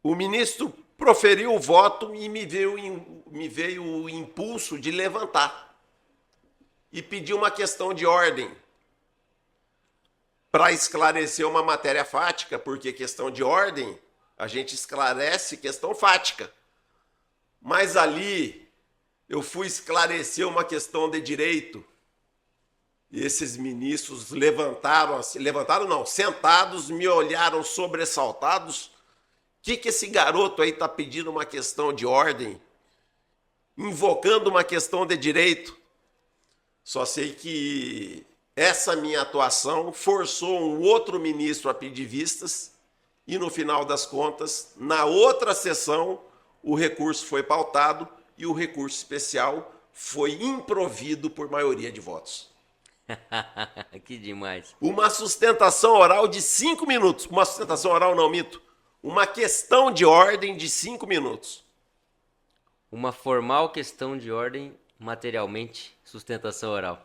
O ministro proferiu o voto e me veio o impulso de levantar e pedir uma questão de ordem para esclarecer uma matéria fática, porque questão de ordem a gente esclarece questão fática. Mas ali eu fui esclarecer uma questão de direito. E esses ministros sentados, me olharam sobressaltados. O que esse garoto aí está pedindo uma questão de ordem? Invocando uma questão de direito? Só sei que essa minha atuação forçou um outro ministro a pedir vistas e, no final das contas, na outra sessão, o recurso foi pautado e o recurso especial foi improvido por maioria de votos. Que demais. Uma sustentação oral de 5 minutos. Uma sustentação oral não, mito. Uma questão de ordem de 5 minutos. Uma formal questão de ordem, materialmente, sustentação oral.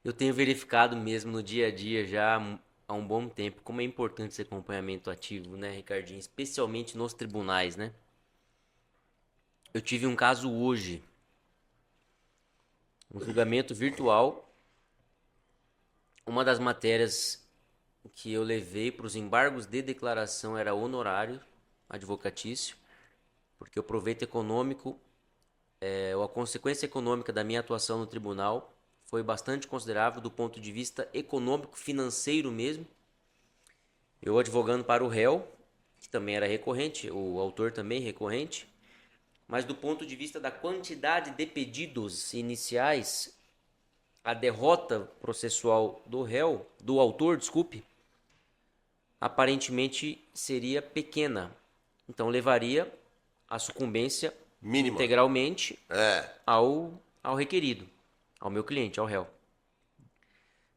Eu tenho verificado mesmo no dia a dia já há um bom tempo como é importante esse acompanhamento ativo, né, Ricardinho? Especialmente nos tribunais, né? Eu tive um caso hoje, um julgamento virtual. Uma das matérias que eu levei para os embargos de declaração era honorário advocatício, porque o proveito econômico, ou a consequência econômica da minha atuação no tribunal foi bastante considerável do ponto de vista econômico, financeiro mesmo. Eu advogando para o réu, que também era recorrente, o autor também recorrente, mas do ponto de vista da quantidade de pedidos iniciais, a derrota processual do réu, do autor, desculpe, aparentemente seria pequena. Então levaria a sucumbência Mínima. integralmente ao requerido, ao meu cliente, ao réu.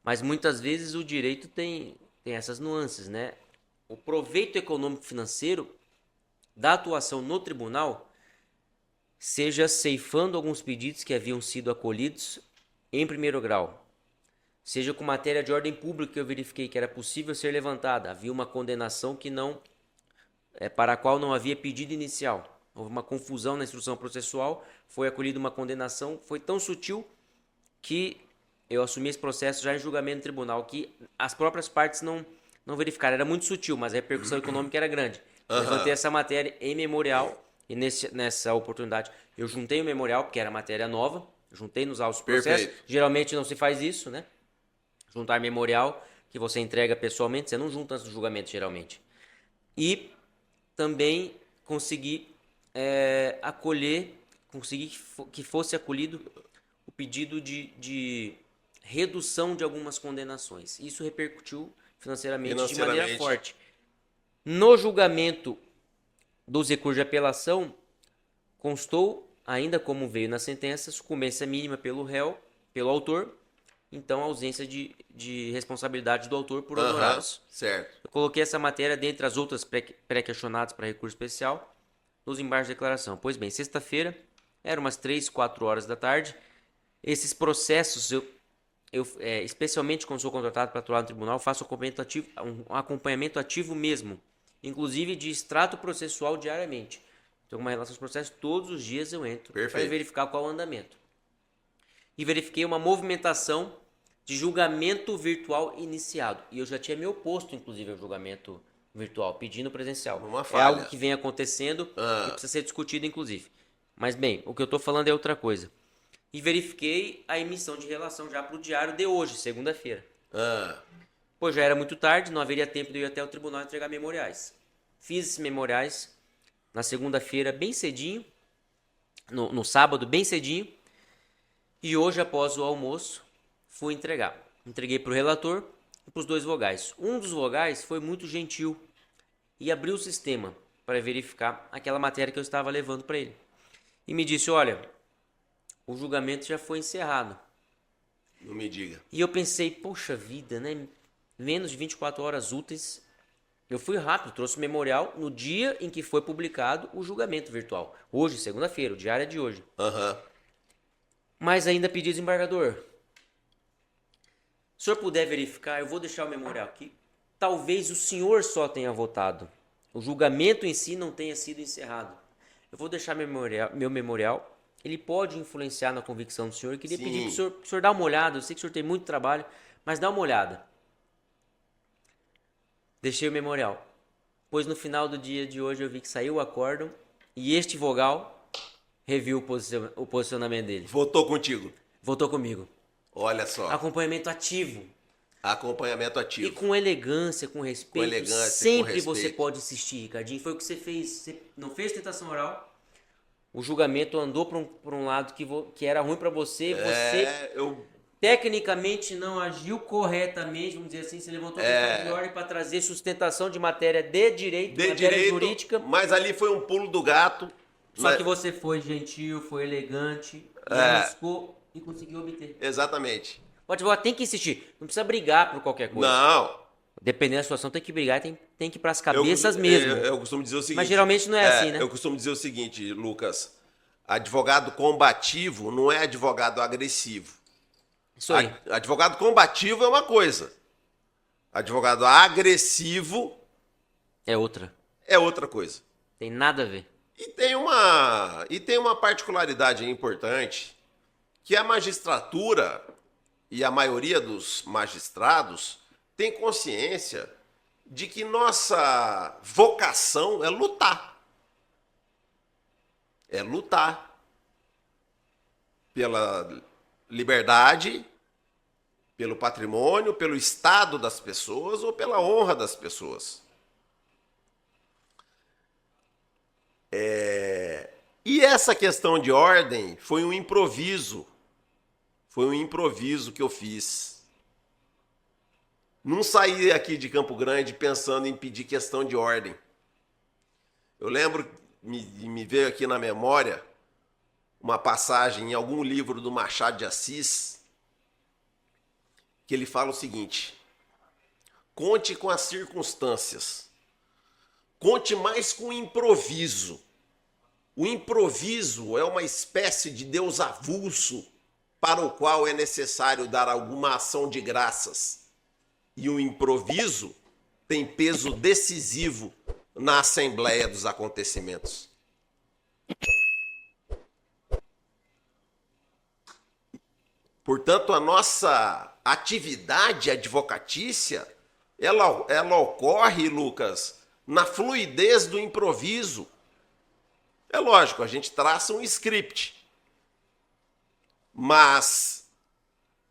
Mas muitas vezes o direito tem essas nuances, né? O proveito econômico financeiro da atuação no tribunal, seja ceifando alguns pedidos que haviam sido acolhidos em primeiro grau, seja com matéria de ordem pública que eu verifiquei que era possível ser levantada, havia uma condenação que não, para a qual não havia pedido inicial. Houve uma confusão na instrução processual, foi acolhida uma condenação, foi tão sutil que eu assumi esse processo já em julgamento no tribunal, que as próprias partes não verificaram. Era muito sutil, mas a repercussão econômica era grande. Levantei essa matéria em memorial e nessa oportunidade eu juntei o memorial, porque era matéria nova, juntei nos autos do processo. Perfeito. Geralmente não se faz isso, né? Juntar memorial, que você entrega pessoalmente, você não junta antes do julgamento, geralmente. E também consegui consegui que fosse acolhido o pedido de redução de algumas condenações. Isso repercutiu financeiramente de maneira forte. No julgamento dos recursos de apelação, constou, ainda como veio na sentença, sucumbência mínima pelo réu, pelo autor, então ausência de responsabilidade do autor por honorários. Certo. Eu coloquei essa matéria dentre as outras pré-questionadas para recurso especial nos embargos de declaração. Pois bem, sexta-feira, eram umas 3, 4 horas da tarde. Esses processos, eu especialmente quando sou contratado para atuar no tribunal, faço um acompanhamento ativo mesmo, inclusive de extrato processual diariamente. Então, uma relação aos processos, todos os dias eu entro para verificar qual é o andamento. E verifiquei uma movimentação de julgamento virtual iniciado. E eu já tinha me oposto, inclusive, ao julgamento virtual, pedindo presencial. Uma falha. É algo que vem acontecendo e precisa ser discutido, inclusive. Mas, bem, o que eu estou falando é outra coisa. E verifiquei a emissão de relação já para o diário de hoje, segunda-feira. Pois já era muito tarde, não haveria tempo de eu ir até o tribunal entregar memoriais. Fiz esses memoriais na segunda-feira, bem cedinho, no sábado, bem cedinho, e hoje, após o almoço, fui entregar. Entreguei para o relator e para os 2 vogais. Um dos vogais foi muito gentil e abriu o sistema para verificar aquela matéria que eu estava levando para ele. E me disse, olha, o julgamento já foi encerrado. Não me diga. E eu pensei, poxa vida, né? Menos de 24 horas úteis. Eu fui rápido, trouxe o memorial no dia em que foi publicado o julgamento virtual. Hoje, segunda-feira, o diário é de hoje. Mas ainda pedi desembargador. Se o senhor puder verificar, eu vou deixar o memorial aqui. Talvez o senhor só tenha votado. O julgamento em si não tenha sido encerrado. Eu vou deixar meu memorial. Ele pode influenciar na convicção do senhor. Eu queria pedir para o senhor dar uma olhada. Eu sei que o senhor tem muito trabalho, mas dá uma olhada. Deixei o memorial. Pois no final do dia de hoje eu vi que saiu o acórdão e este vogal reviu o posicionamento dele. Votou contigo. Votou comigo. Olha só. Acompanhamento ativo. Acompanhamento E ativo. com elegância, com respeito. Com elegância, sempre com respeito. você pode insistir, Ricardinho. Foi o que você fez. Você não fez tentação oral. O julgamento andou por um lado que era ruim para você. Você tecnicamente não agiu corretamente, vamos dizer assim. Você levantou questão de ordem para trazer sustentação de matéria de direito, matéria jurídica. Mas ali foi um pulo do gato. Só Mas- que você foi gentil, foi elegante, e É. arriscou e conseguiu obter. Exatamente. O advogado tem que insistir. Não precisa brigar por qualquer coisa. Não. Dependendo da situação, tem que brigar, tem que ir pras Eu, cabeças mesmo. eu costumo dizer o seguinte. Mas geralmente não é assim, né? Eu costumo dizer o seguinte, Lucas. Advogado combativo não é advogado agressivo. Isso aí. Advogado combativo é uma coisa. Advogado agressivo É outra. é outra coisa. Tem nada a ver. E tem uma particularidade importante, que a magistratura e a maioria dos magistrados tem consciência de que nossa vocação é lutar. É lutar pela liberdade, pelo patrimônio, pelo estado das pessoas ou pela honra das pessoas. E essa questão de ordem foi um improviso. Foi um improviso que eu fiz. Não saí aqui de Campo Grande pensando em pedir questão de ordem. Eu lembro, me veio aqui na memória, uma passagem em algum livro do Machado de Assis, que ele fala o seguinte: conte com as circunstâncias, conte mais com o improviso. O improviso é uma espécie de Deus avulso para o qual é necessário dar alguma ação de graças. E o improviso tem peso decisivo na assembleia dos acontecimentos. Portanto, a nossa atividade advocatícia, ela ocorre, Lucas, na fluidez do improviso. É lógico, a gente traça um script, mas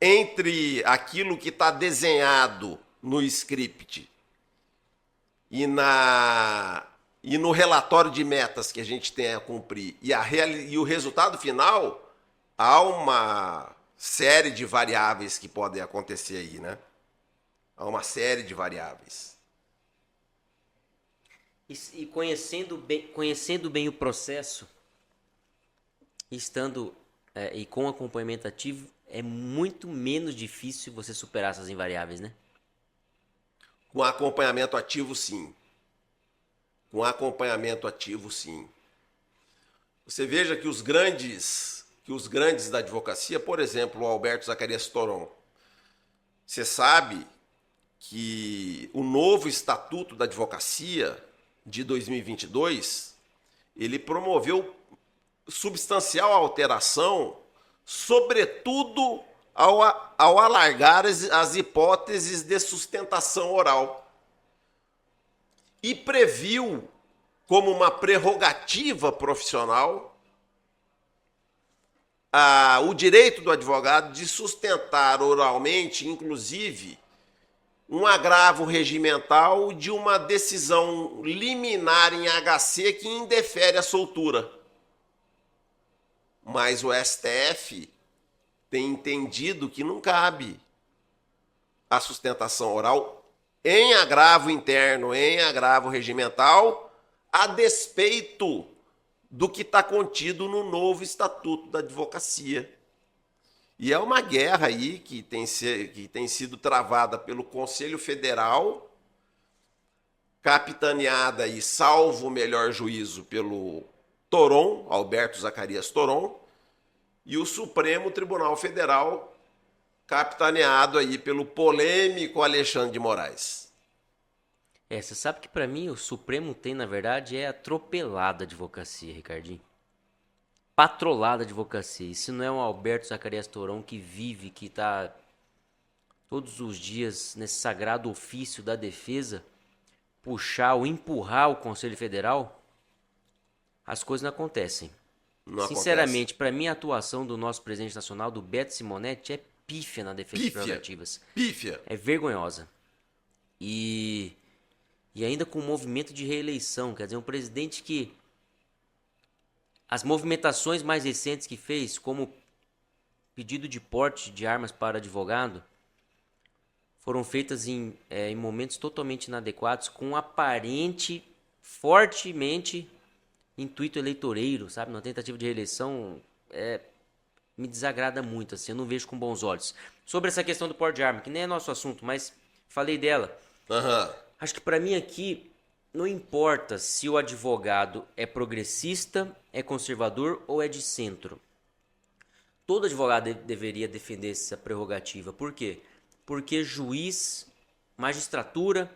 entre aquilo que está desenhado no script e no relatório de metas que a gente tem a cumprir e o resultado final, há uma série de variáveis que podem acontecer aí, né? Há uma série de variáveis. E conhecendo bem o processo, estando e com acompanhamento ativo, é muito menos difícil você superar essas invariáveis, né? Com acompanhamento ativo, sim. Com acompanhamento ativo, sim. Você veja que os grandes da advocacia, por exemplo, o Alberto Zacarias Toron, você sabe que o novo Estatuto da Advocacia de 2022, ele promoveu substancial alteração, sobretudo ao alargar as hipóteses de sustentação oral. E previu como uma prerrogativa profissional o direito do advogado de sustentar oralmente, inclusive, um agravo regimental de uma decisão liminar em HC que indefere a soltura. Mas o STF tem entendido que não cabe a sustentação oral em agravo interno, em agravo regimental, a despeito do que está contido no novo Estatuto da Advocacia. E é uma guerra aí que tem sido travada pelo Conselho Federal, capitaneada e salvo o melhor juízo pelo Toron, Alberto Zacarias Toron, e o Supremo Tribunal Federal, capitaneado aí pelo polêmico Alexandre de Moraes. Você sabe que pra mim o Supremo tem, na verdade, é atropelada a advocacia, Ricardinho. Patrolada a advocacia. Isso não é um Alberto Zacarias Toron que vive, que tá todos os dias nesse sagrado ofício da defesa, puxar ou empurrar o Conselho Federal, as coisas não acontecem. Não Sinceramente, para mim a atuação do nosso presidente nacional, do Beto Simonetti, é pífia na defesa das prerrogativas. Pífia. É vergonhosa. E ainda com movimento de reeleição, quer dizer, um presidente que as movimentações mais recentes que fez, como pedido de porte de armas para advogado, foram feitas em momentos totalmente inadequados, com fortemente intuito eleitoreiro, sabe? Na tentativa de reeleição, me desagrada muito, assim, eu não vejo com bons olhos. Sobre essa questão do porte de arma, que nem é nosso assunto, mas falei dela. Aham. Acho que para mim aqui não importa se o advogado é progressista, é conservador ou é de centro. Todo advogado deveria defender essa prerrogativa. Por quê? Porque juiz, magistratura,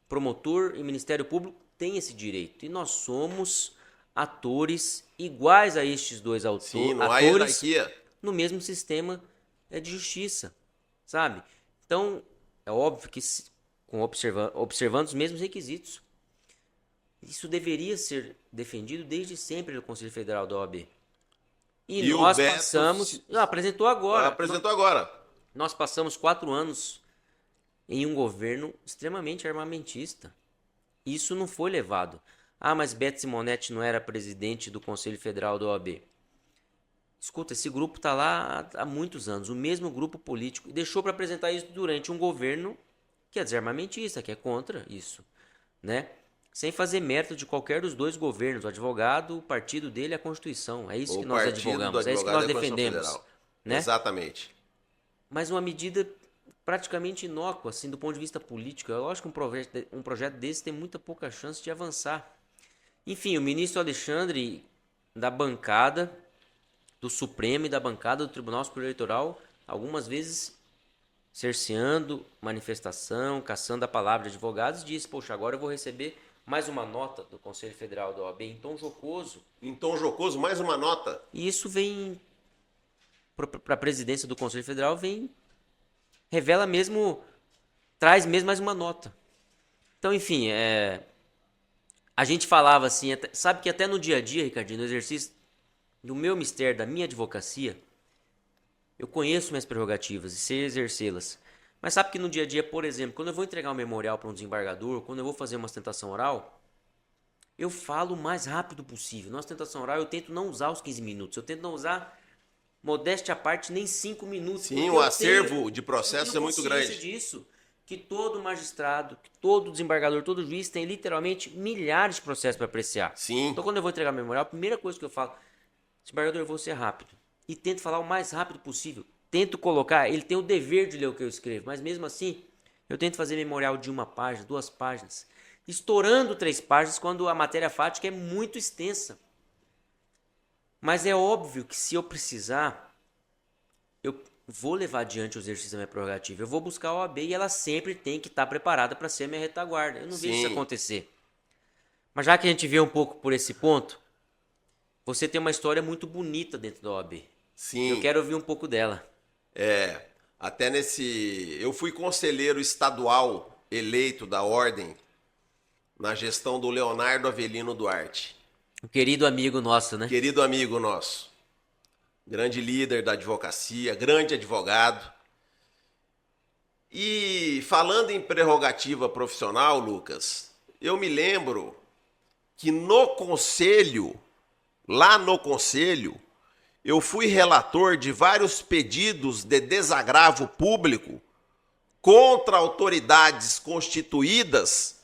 promotor e Ministério Público têm esse direito. E nós somos atores iguais a estes dois Sim, não há atores hierarquia. no mesmo sistema de justiça, sabe? Então, é óbvio que observando os mesmos requisitos. Isso deveria ser defendido desde sempre no Conselho Federal da OAB. E E o nós Beto passamos... apresentou agora. Apresentou agora. Nós passamos 4 anos em um governo extremamente armamentista. Isso não foi levado. Ah, mas Beto Simonetti não era presidente do Conselho Federal da OAB. Escuta, esse grupo está lá há muitos anos, o mesmo grupo político, e deixou para apresentar isso durante um governo que é desarmamentista, que é contra isso, né? Sem fazer mérito de qualquer dos dois governos, o advogado, o partido dele, a Constituição. É isso que nós advogamos, é isso que nós defendemos, né? Exatamente. Mas uma medida praticamente inócua, assim, do ponto de vista político. Eu acho que um projeto desse tem muita pouca chance de avançar. Enfim, o ministro Alexandre, da bancada do Supremo e da bancada do Tribunal Superior Eleitoral, algumas vezes cerceando manifestação, caçando a palavra de advogados, disse, poxa, agora eu vou receber mais uma nota do Conselho Federal da OAB em tom jocoso. Em tom jocoso, mais uma nota. E isso vem para a presidência do Conselho Federal, revela mesmo, traz mesmo mais uma nota. Então, enfim, a gente falava assim, sabe que até no dia a dia, Ricardinho, no exercício do meu mistério, da minha advocacia, eu conheço minhas prerrogativas e sei exercê-las. Mas sabe que no dia a dia, por exemplo, quando eu vou entregar um memorial para um desembargador, quando eu vou fazer uma ostentação oral, eu falo o mais rápido possível. Na ostentação oral eu tento não usar os 15 minutos, eu tento não usar, modéstia à parte, nem 5 minutos. Sim, o acervo de processos é muito grande. Disso, que todo magistrado, que todo desembargador, todo juiz tem literalmente milhares de processos para apreciar. Sim. Então quando eu vou entregar memorial, a primeira coisa que eu falo, desembargador, eu vou ser rápido. E tento falar o mais rápido possível. Tento colocar, ele tem o dever de ler o que eu escrevo, mas mesmo assim, eu tento fazer memorial de 1 página, 2 páginas, estourando 3 páginas quando a matéria fática é muito extensa. Mas é óbvio que se eu precisar, eu vou levar adiante o exercício da minha prerrogativa. Eu vou buscar a OAB e ela sempre tem que estar preparada para ser a minha retaguarda. Eu não vejo isso acontecer. Mas já que a gente vê um pouco por esse ponto, você tem uma história muito bonita dentro da OAB. Sim. Eu quero ouvir um pouco dela. Até eu fui conselheiro estadual eleito da ordem na gestão do Leonardo Avelino Duarte. Um querido amigo nosso, né? Querido amigo nosso. Grande líder da advocacia, grande advogado. E falando em prerrogativa profissional, Lucas, eu me lembro que lá no conselho, eu fui relator de vários pedidos de desagravo público contra autoridades constituídas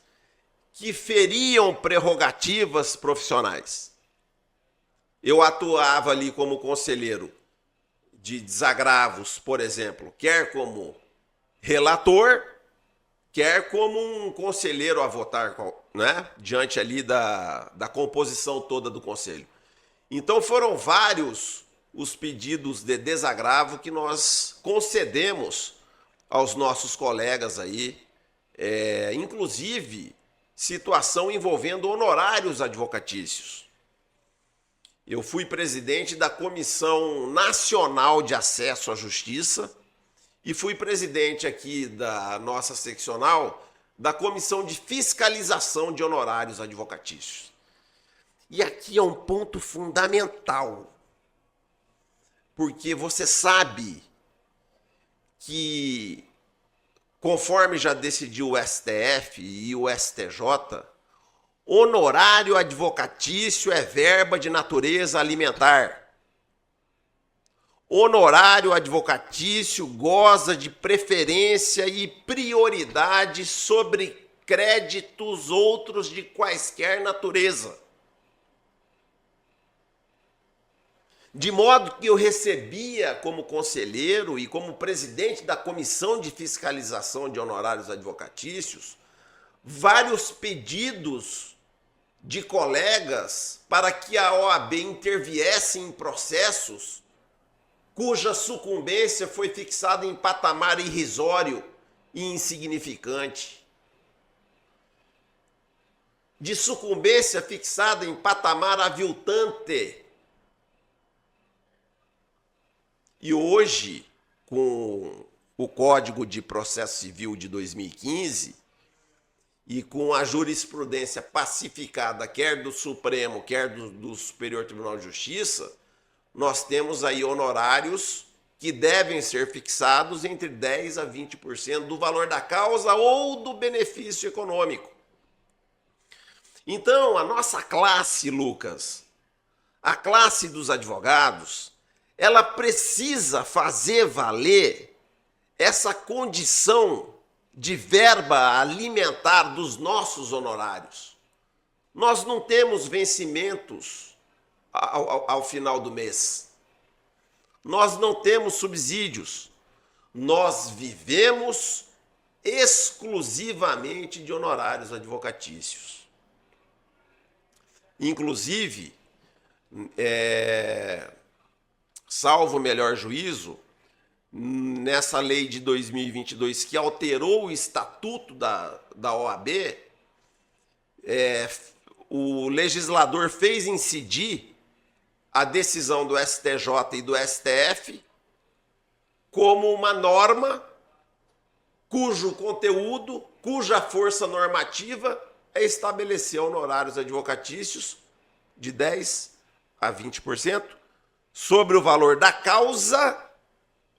que feriam prerrogativas profissionais. Eu atuava ali como conselheiro de desagravos, por exemplo, quer como relator, quer como um conselheiro a votar, né, diante ali da composição toda do conselho. Então foram vários os pedidos de desagravo que nós concedemos aos nossos colegas aí, inclusive situação envolvendo honorários advocatícios. Eu fui presidente da Comissão Nacional de Acesso à Justiça e fui presidente aqui da nossa seccional da Comissão de Fiscalização de Honorários Advocatícios. E aqui é um ponto fundamental, porque você sabe que, conforme já decidiu o STF e o STJ, honorário advocatício é verba de natureza alimentar. Honorário advocatício goza de preferência e prioridade sobre créditos outros de quaisquer natureza. De modo que eu recebia como conselheiro e como presidente da Comissão de Fiscalização de Honorários Advocatícios vários pedidos de colegas para que a OAB interviesse em processos cuja sucumbência foi fixada em patamar irrisório e insignificante. De sucumbência fixada em patamar aviltante. E hoje, com o Código de Processo Civil de 2015 e com a jurisprudência pacificada, quer do Supremo, quer do Superior Tribunal de Justiça, nós temos aí honorários que devem ser fixados entre 10% a 20% do valor da causa ou do benefício econômico. Então, a nossa classe, Lucas, a classe dos advogados, ela precisa fazer valer essa condição de verba alimentar dos nossos honorários. Nós não temos vencimentos ao final do mês. Nós não temos subsídios. Nós vivemos exclusivamente de honorários advocatícios. Inclusive, salvo o melhor juízo, nessa lei de 2022 que alterou o estatuto da OAB, o legislador fez incidir a decisão do STJ e do STF como uma norma cujo conteúdo, cuja força normativa é estabelecer honorários advocatícios de 10% a 20% sobre o valor da causa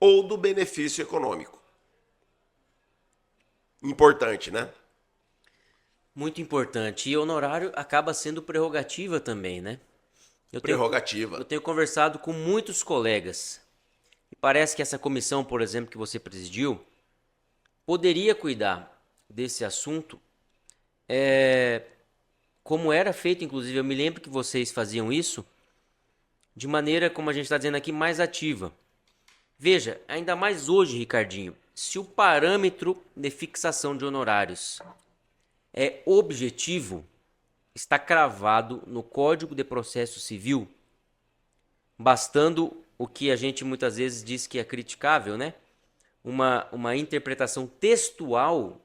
ou do benefício econômico. Importante, né? Muito importante. E honorário acaba sendo prerrogativa também, né? Prerrogativa. Eu tenho conversado com muitos colegas. E parece que essa comissão, por exemplo, que você presidiu, poderia cuidar desse assunto, como era feito, inclusive, eu me lembro que vocês faziam isso, de maneira, como a gente está dizendo aqui, mais ativa. Veja, ainda mais hoje, Ricardinho, se o parâmetro de fixação de honorários é objetivo, está cravado no Código de Processo Civil, bastando o que a gente muitas vezes diz que é criticável, né? Uma interpretação textual,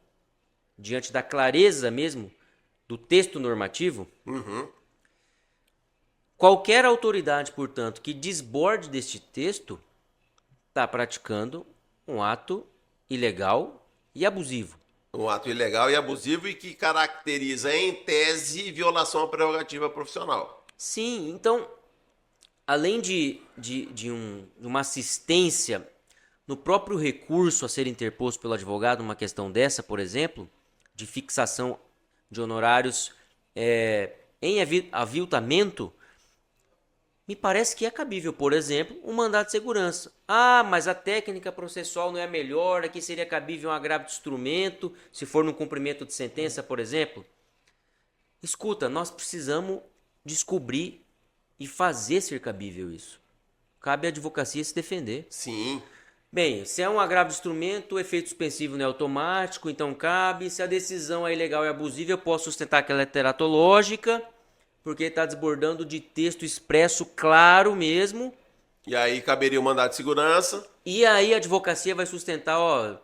diante da clareza mesmo do texto normativo. Uhum. Qualquer autoridade, portanto, que desborde deste texto está praticando um ato ilegal e abusivo. Um ato ilegal e abusivo e que caracteriza, em tese, violação à prerrogativa profissional. Sim, então, além de uma assistência no próprio recurso a ser interposto pelo advogado, uma questão dessa, por exemplo, de fixação de honorários em aviltamento, me parece que é cabível, por exemplo, um mandado de segurança. Ah, mas a técnica processual não é a melhor, aqui seria cabível um agravo de instrumento, se for no cumprimento de sentença, por exemplo. Escuta, nós precisamos descobrir e fazer ser cabível isso. Cabe à advocacia se defender. Sim. Bem, se é um agravo de instrumento, o efeito suspensivo não é automático, então cabe. Se a decisão é ilegal e abusiva, eu posso sustentar que ela é teratológica, porque está desbordando de texto expresso claro mesmo. E aí caberia o mandado de segurança. E aí a advocacia vai sustentar,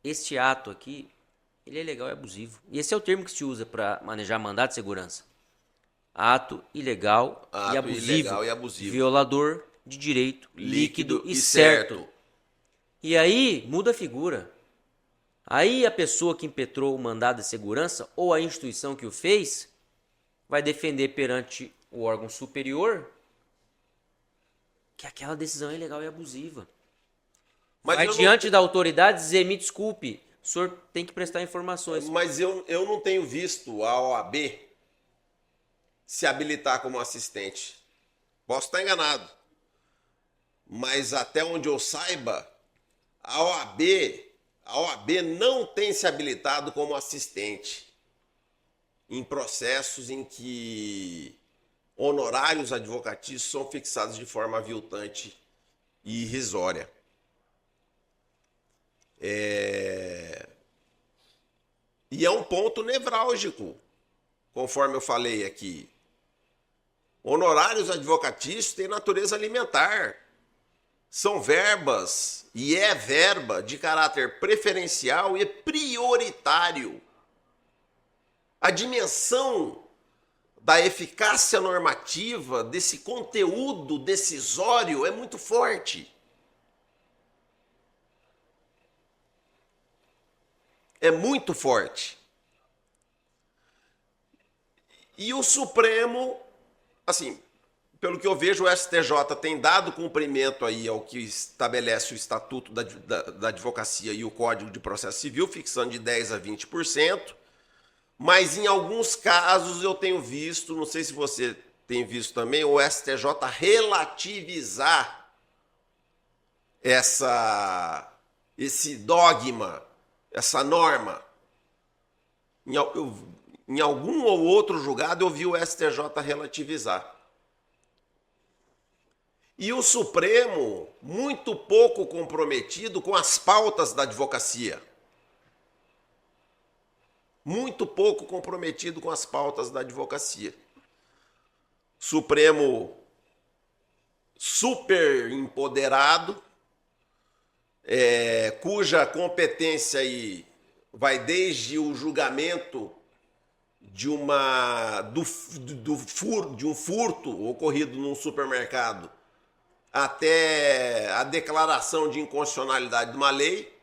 este ato aqui, ele é ilegal e abusivo. E esse é o termo que se usa para manejar mandado de segurança. Ato ilegal, e abusivo, violador de direito líquido e certo. E aí muda a figura. Aí a pessoa que impetrou o mandado de segurança ou a instituição que o fez vai defender perante o órgão superior que aquela decisão é ilegal e abusiva. Mas vai diante da autoridade dizer, me desculpe, o senhor tem que prestar informações. Mas eu não tenho visto a OAB se habilitar como assistente. Posso estar enganado. Mas até onde eu saiba, a OAB não tem se habilitado como assistente em processos em que honorários advocatícios são fixados de forma aviltante e irrisória. E é um ponto nevrálgico, conforme eu falei aqui. Honorários advocatícios têm natureza alimentar. São verbas, e é verba de caráter preferencial e prioritário. A dimensão da eficácia normativa desse conteúdo decisório é muito forte. É muito forte. E o Supremo, assim, pelo que eu vejo, o STJ tem dado cumprimento aí ao que estabelece o Estatuto da Advocacia e o Código de Processo Civil, fixando de 10% a 20%, mas em alguns casos eu tenho visto, não sei se você tem visto também, o STJ relativizar esse dogma, essa norma. Em algum ou outro julgado eu vi o STJ relativizar. E o Supremo muito pouco comprometido com as pautas da advocacia. Muito pouco comprometido com as pautas da advocacia. Supremo super empoderado, cuja competência aí vai desde o julgamento de um furto ocorrido num supermercado até a declaração de inconstitucionalidade de uma lei.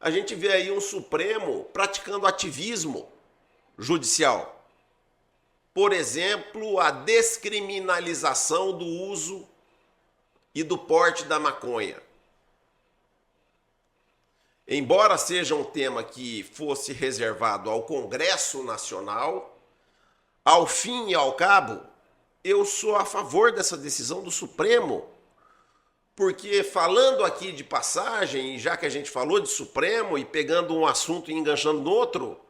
A gente vê aí um Supremo praticando ativismo judicial. Por exemplo, a descriminalização do uso e do porte da maconha. Embora seja um tema que fosse reservado ao Congresso Nacional, ao fim e ao cabo, eu sou a favor dessa decisão do Supremo, porque falando aqui de passagem, já que a gente falou de Supremo e pegando um assunto e enganchando no outro,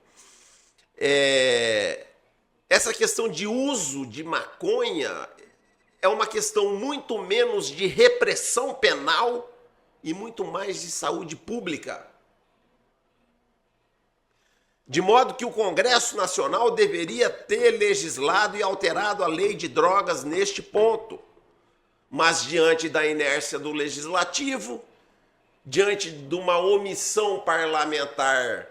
essa questão de uso de maconha é uma questão muito menos de repressão penal e muito mais de saúde pública. De modo que o Congresso Nacional deveria ter legislado e alterado a lei de drogas neste ponto. Mas diante da inércia do Legislativo, diante de uma omissão parlamentar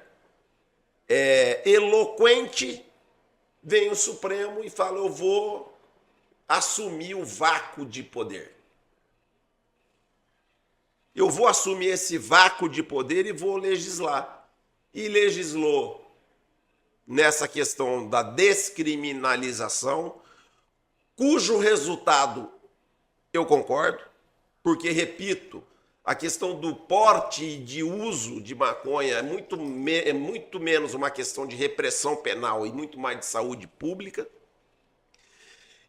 eloquente, vem o Supremo e fala: eu vou assumir o vácuo de poder. Eu vou assumir esse vácuo de poder e vou legislar. E legislou nessa questão da descriminalização, cujo resultado eu concordo, porque, repito, a questão do porte e de uso de maconha é muito menos uma questão de repressão penal e muito mais de saúde pública.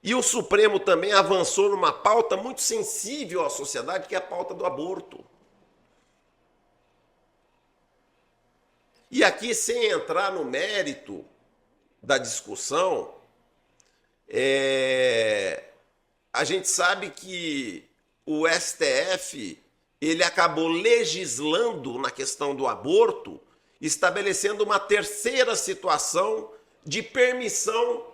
E o Supremo também avançou numa pauta muito sensível à sociedade, que é a pauta do aborto. E aqui, sem entrar no mérito da discussão, a gente sabe que o STF ele acabou legislando na questão do aborto, estabelecendo uma terceira situação de permissão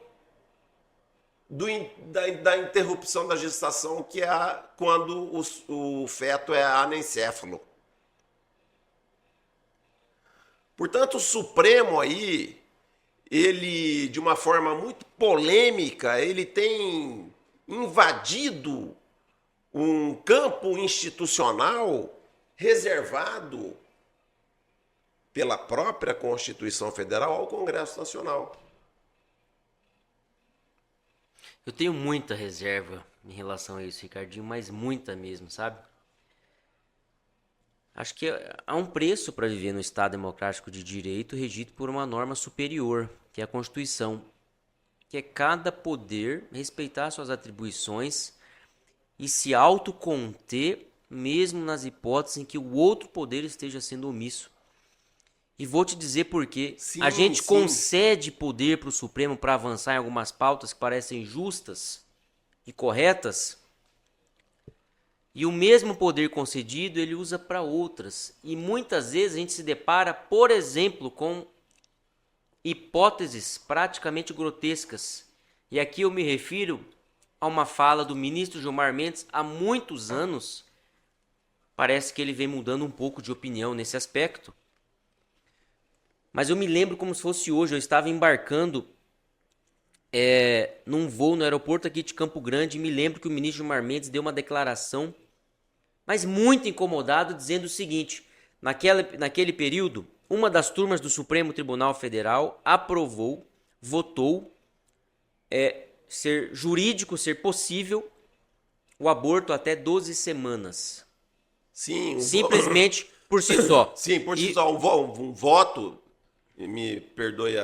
da interrupção da gestação, que é quando o feto é anencéfalo. Portanto, o Supremo aí, ele, de uma forma muito polêmica, ele tem invadido um campo institucional reservado pela própria Constituição Federal ao Congresso Nacional. Eu tenho muita reserva em relação a isso, Ricardinho, mas muita mesmo, sabe? Acho que há um preço para viver no Estado democrático de direito regido por uma norma superior, que é a Constituição, que é cada poder respeitar suas atribuições e se autoconter mesmo nas hipóteses em que o outro poder esteja sendo omisso. E vou te dizer por quê. Sim, A gente sim. concede poder para o Supremo para avançar em algumas pautas que parecem justas e corretas, e o mesmo poder concedido ele usa para outras. E muitas vezes a gente se depara, por exemplo, com hipóteses praticamente grotescas. E aqui eu me refiro a uma fala do ministro Gilmar Mendes há muitos anos. Parece que ele vem mudando um pouco de opinião nesse aspecto. Mas eu me lembro como se fosse hoje. Eu estava embarcando num voo no aeroporto aqui de Campo Grande e me lembro que o ministro Gilmar Mendes deu uma declaração, mas muito incomodado, dizendo o seguinte: naquele período, uma das turmas do Supremo Tribunal Federal votou ser jurídico, ser possível o aborto até 12 semanas. Sim, Simplesmente por si só. Sim, por si só. Um voto, me perdoe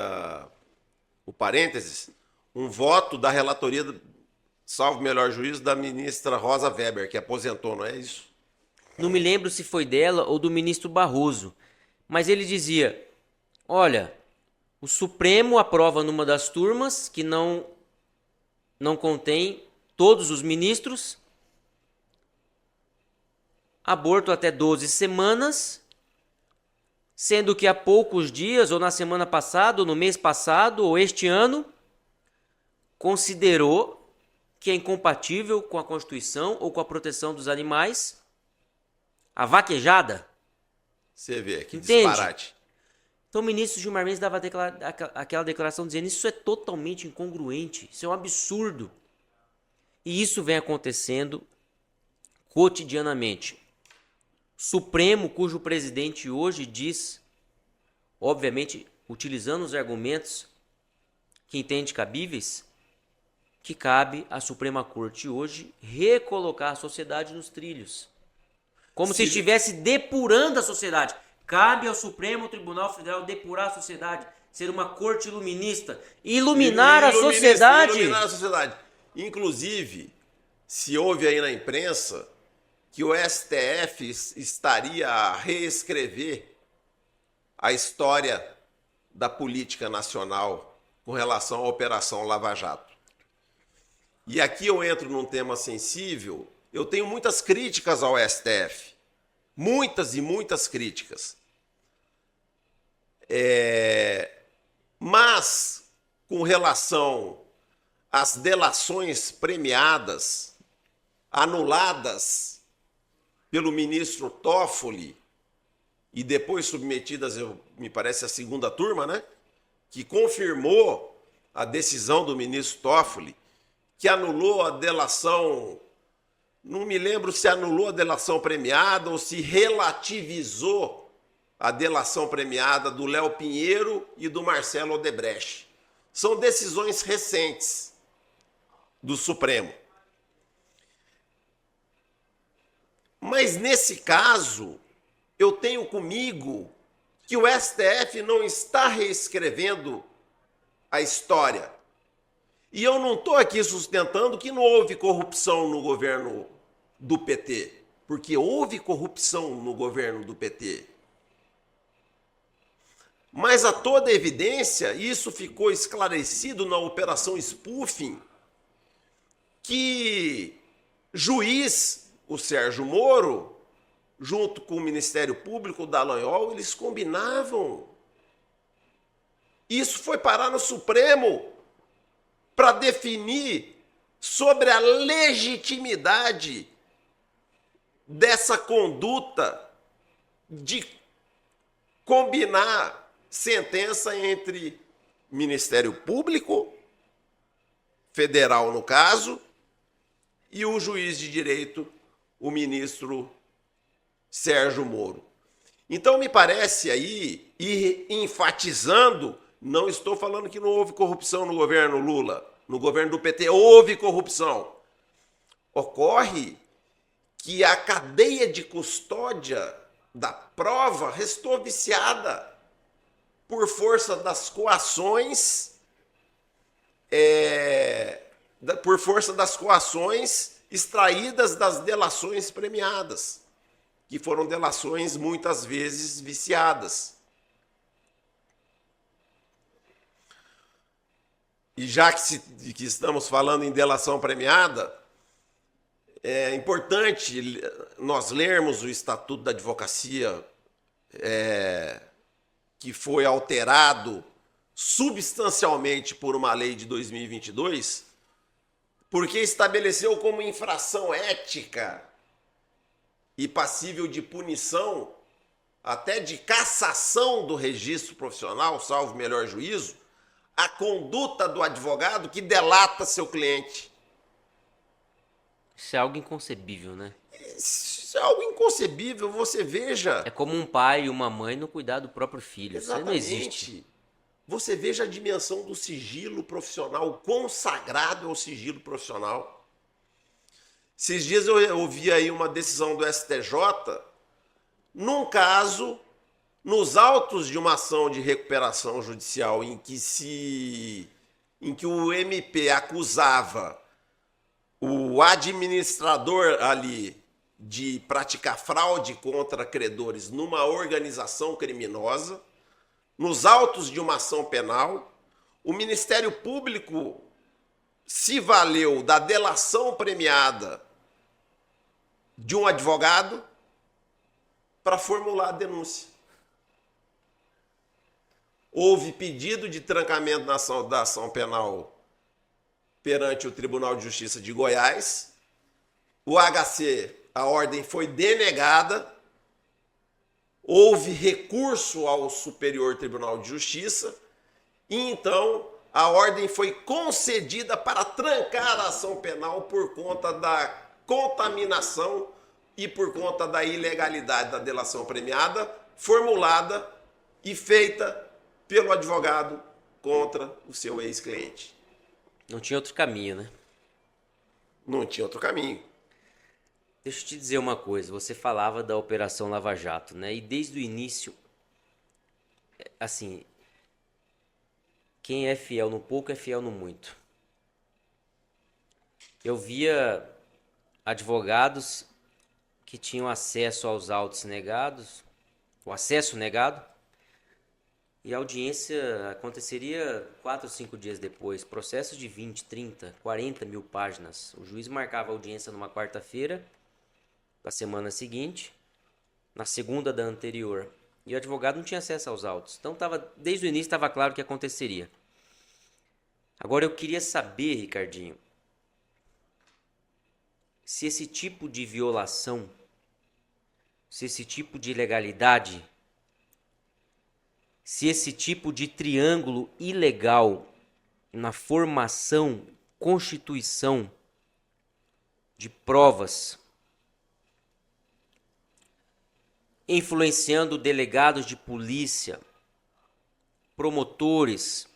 o parênteses, um voto da relatoria, salvo melhor juízo, da ministra Rosa Weber, que aposentou, não é isso? Não me lembro se foi dela ou do ministro Barroso, mas ele dizia: olha, o Supremo aprova numa das turmas que não contém todos os ministros, aborto até 12 semanas, sendo que há poucos dias, ou na semana passada, ou no mês passado, ou este ano, considerou que é incompatível com a Constituição ou com a proteção dos animais a vaquejada. Você vê, que Entende? disparate. Então o ministro Gilmar Mendes dava aquela declaração dizendo: isso é totalmente incongruente, isso é um absurdo. E isso vem acontecendo cotidianamente. Supremo, cujo presidente hoje diz, obviamente utilizando os argumentos que entende cabíveis, que cabe à Suprema Corte hoje recolocar a sociedade nos trilhos. Como se estivesse depurando a sociedade. Cabe ao Supremo Tribunal Federal depurar a sociedade, ser uma corte iluminista, iluminar a sociedade. Iluminar a sociedade. Inclusive, se houve aí na imprensa que o STF estaria a reescrever a história da política nacional com relação à Operação Lava Jato. E aqui eu entro num tema sensível. Eu tenho muitas críticas ao STF. Muitas e muitas críticas. Mas, com relação às delações premiadas, anuladas pelo ministro Toffoli e depois submetidas, me parece, à segunda turma, né? Que confirmou a decisão do ministro Toffoli, que anulou a delação, não me lembro se anulou a delação premiada ou se relativizou a delação premiada do Léo Pinheiro e do Marcelo Odebrecht. São decisões recentes do Supremo. Mas nesse caso, eu tenho comigo que o STF não está reescrevendo a história. E eu não estou aqui sustentando que não houve corrupção no governo do PT, porque houve corrupção no governo do PT. Mas a toda evidência, isso ficou esclarecido na Operação Spoofing, que juiz, o Sérgio Moro, junto com o Ministério Público, o Dallagnol, eles combinavam. Isso foi parar no Supremo para definir sobre a legitimidade dessa conduta de combinar sentença entre Ministério Público, federal no caso, e o juiz de direito, o ministro Sérgio Moro. Então me parece aí, e enfatizando, não estou falando que não houve corrupção no governo Lula, no governo do PT, houve corrupção. Ocorre que a cadeia de custódia da prova restou viciada por força das coações, extraídas das delações premiadas, que foram delações muitas vezes viciadas. E já que estamos falando em delação premiada, é importante nós lermos o Estatuto da Advocacia, que foi alterado substancialmente por uma lei de 2022, porque estabeleceu como infração ética e passível de punição, até de cassação do registro profissional, salvo melhor juízo, a conduta do advogado que delata seu cliente. Isso é algo inconcebível, né? Isso é algo inconcebível, você veja. É como um pai e uma mãe não cuidar do próprio filho. Isso aí não existe. Exatamente. Você veja a dimensão do sigilo profissional, o quão sagrado é o sigilo profissional. Esses dias eu ouvi aí uma decisão do STJ, num caso, nos autos de uma ação de recuperação judicial em que o MP acusava o administrador ali de praticar fraude contra credores numa organização criminosa, nos autos de uma ação penal, o Ministério Público se valeu da delação premiada de um advogado para formular a denúncia. Houve pedido de trancamento da ação penal perante o Tribunal de Justiça de Goiás. O HC, a ordem foi denegada. Houve recurso ao Superior Tribunal de Justiça. E então a ordem foi concedida para trancar a ação penal por conta da contaminação e por conta da ilegalidade da delação premiada, formulada e feita pelo advogado contra o seu ex-cliente. Não tinha outro caminho, né? Não tinha outro caminho. Deixa eu te dizer uma coisa. Você falava da Operação Lava Jato, né? E desde o início, assim, quem é fiel no pouco é fiel no muito. Eu via advogados que tinham acesso aos autos negados, o acesso negado, e a audiência aconteceria 4 ou 5 dias depois. Processos de 20, 30, 40 mil páginas. O juiz marcava a audiência numa quarta-feira da semana seguinte, na segunda da anterior. E o advogado não tinha acesso aos autos. Então, desde o início estava claro o que aconteceria. Agora, eu queria saber, Ricardinho, se esse tipo de violação, se esse tipo de ilegalidade, se esse tipo de triângulo ilegal na formação, constituição de provas, influenciando delegados de polícia, promotores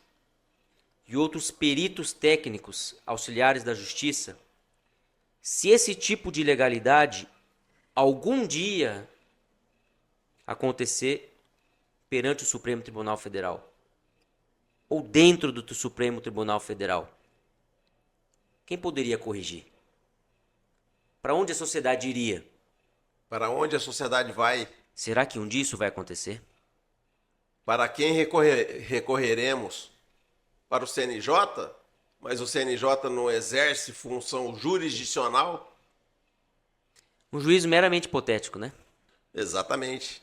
e outros peritos técnicos auxiliares da justiça, se esse tipo de ilegalidade algum dia acontecer perante o Supremo Tribunal Federal ou dentro do Supremo Tribunal Federal, quem poderia corrigir? Para onde a sociedade iria? Para onde a sociedade vai? Será que um dia isso vai acontecer? Para quem recorreremos? Para o CNJ? Mas o CNJ não exerce função jurisdicional? Um juízo meramente hipotético, né? Exatamente.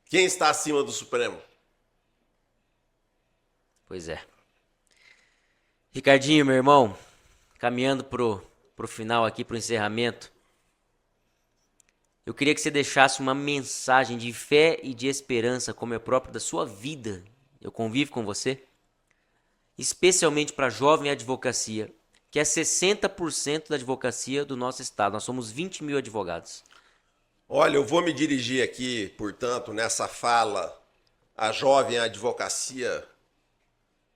Quem está acima do Supremo? Pois é. Ricardinho, meu irmão, caminhando pro final aqui, pro encerramento, eu queria que você deixasse uma mensagem de fé e de esperança, como é próprio da sua vida. Eu convivo com você, especialmente para a jovem advocacia, que é 60% da advocacia do nosso estado. Nós somos 20 mil advogados. Olha, eu vou me dirigir aqui, portanto, nessa fala, à jovem advocacia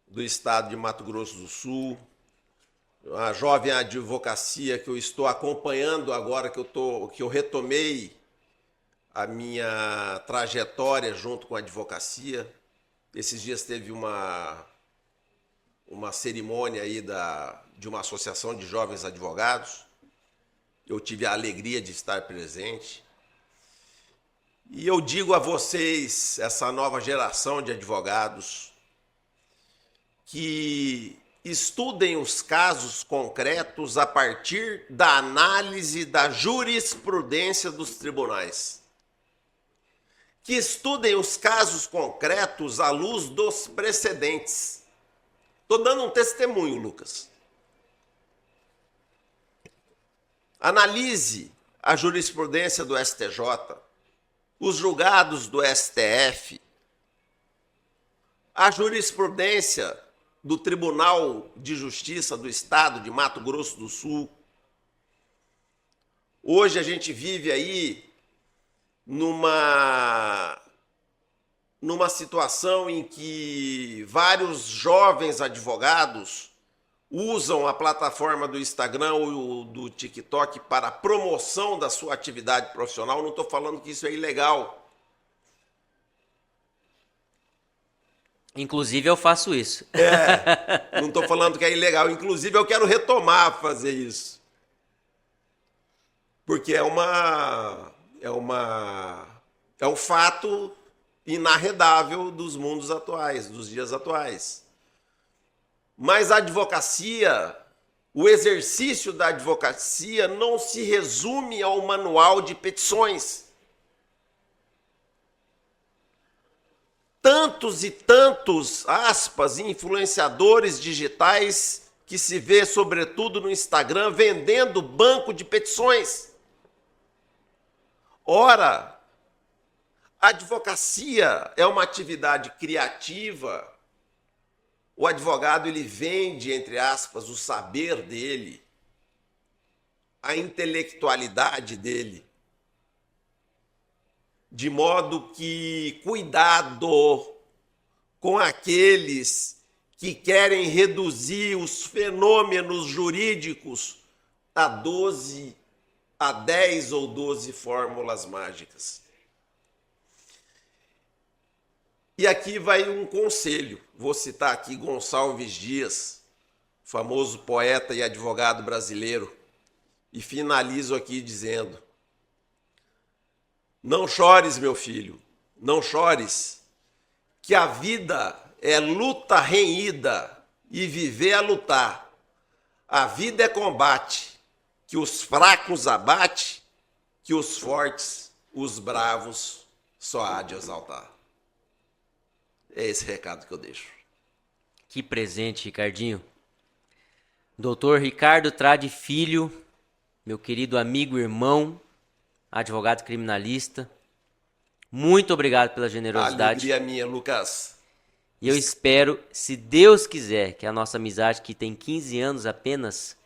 do estado de Mato Grosso do Sul, a jovem advocacia que eu estou acompanhando agora que eu retomei a minha trajetória junto com a advocacia. Esses dias teve uma cerimônia aí de uma associação de jovens advogados. Eu tive a alegria de estar presente. E eu digo a vocês, essa nova geração de advogados, que estudem os casos concretos a partir da análise da jurisprudência dos tribunais. Que estudem os casos concretos à luz dos precedentes. Estou dando um testemunho, Lucas. Analise a jurisprudência do STJ, os julgados do STF, a jurisprudência do Tribunal de Justiça do Estado de Mato Grosso do Sul. Hoje a gente vive aí numa situação em que vários jovens advogados usam a plataforma do Instagram ou do TikTok para a promoção da sua atividade profissional. Não estou falando que isso é ilegal. Inclusive eu faço isso. Não estou falando que é ilegal. Inclusive eu quero retomar fazer isso. Porque é um fato inarredável dos mundos atuais, dos dias atuais. Mas a advocacia, o exercício da advocacia não se resume ao manual de petições. Tantos e tantos, aspas, influenciadores digitais que se vê, sobretudo no Instagram, vendendo banco de petições. Ora, a advocacia é uma atividade criativa. O advogado, ele vende, entre aspas, o saber dele, a intelectualidade dele. De modo que cuidado com aqueles que querem reduzir os fenômenos jurídicos a 10 ou 12 fórmulas mágicas. E aqui vai um conselho. Vou citar aqui Gonçalves Dias, famoso poeta e advogado brasileiro, e finalizo aqui dizendo: não chores, meu filho, não chores, que a vida é luta renhida e viver é lutar. A vida é combate, que os fracos abate, que os fortes, os bravos, só há de exaltar. É esse recado que eu deixo. Que presente, Ricardinho. Doutor Ricardo Trade Filho, meu querido amigo e irmão, advogado criminalista, muito obrigado pela generosidade. Alegria minha, Lucas. E eu espero, se Deus quiser, que a nossa amizade, que tem 15 anos apenas,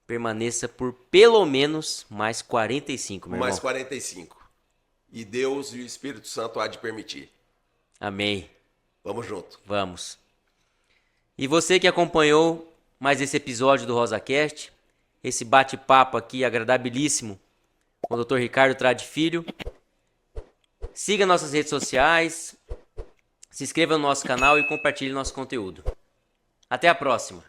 permaneça por pelo menos mais 45, meu irmão. Mais 45. E Deus e o Espírito Santo há de permitir. Amém. Vamos junto. Vamos. E você que acompanhou mais esse episódio do RosaCast, esse bate-papo aqui agradabilíssimo com o Dr. Ricardo Trade Filho, siga nossas redes sociais, se inscreva no nosso canal e compartilhe nosso conteúdo. Até a próxima!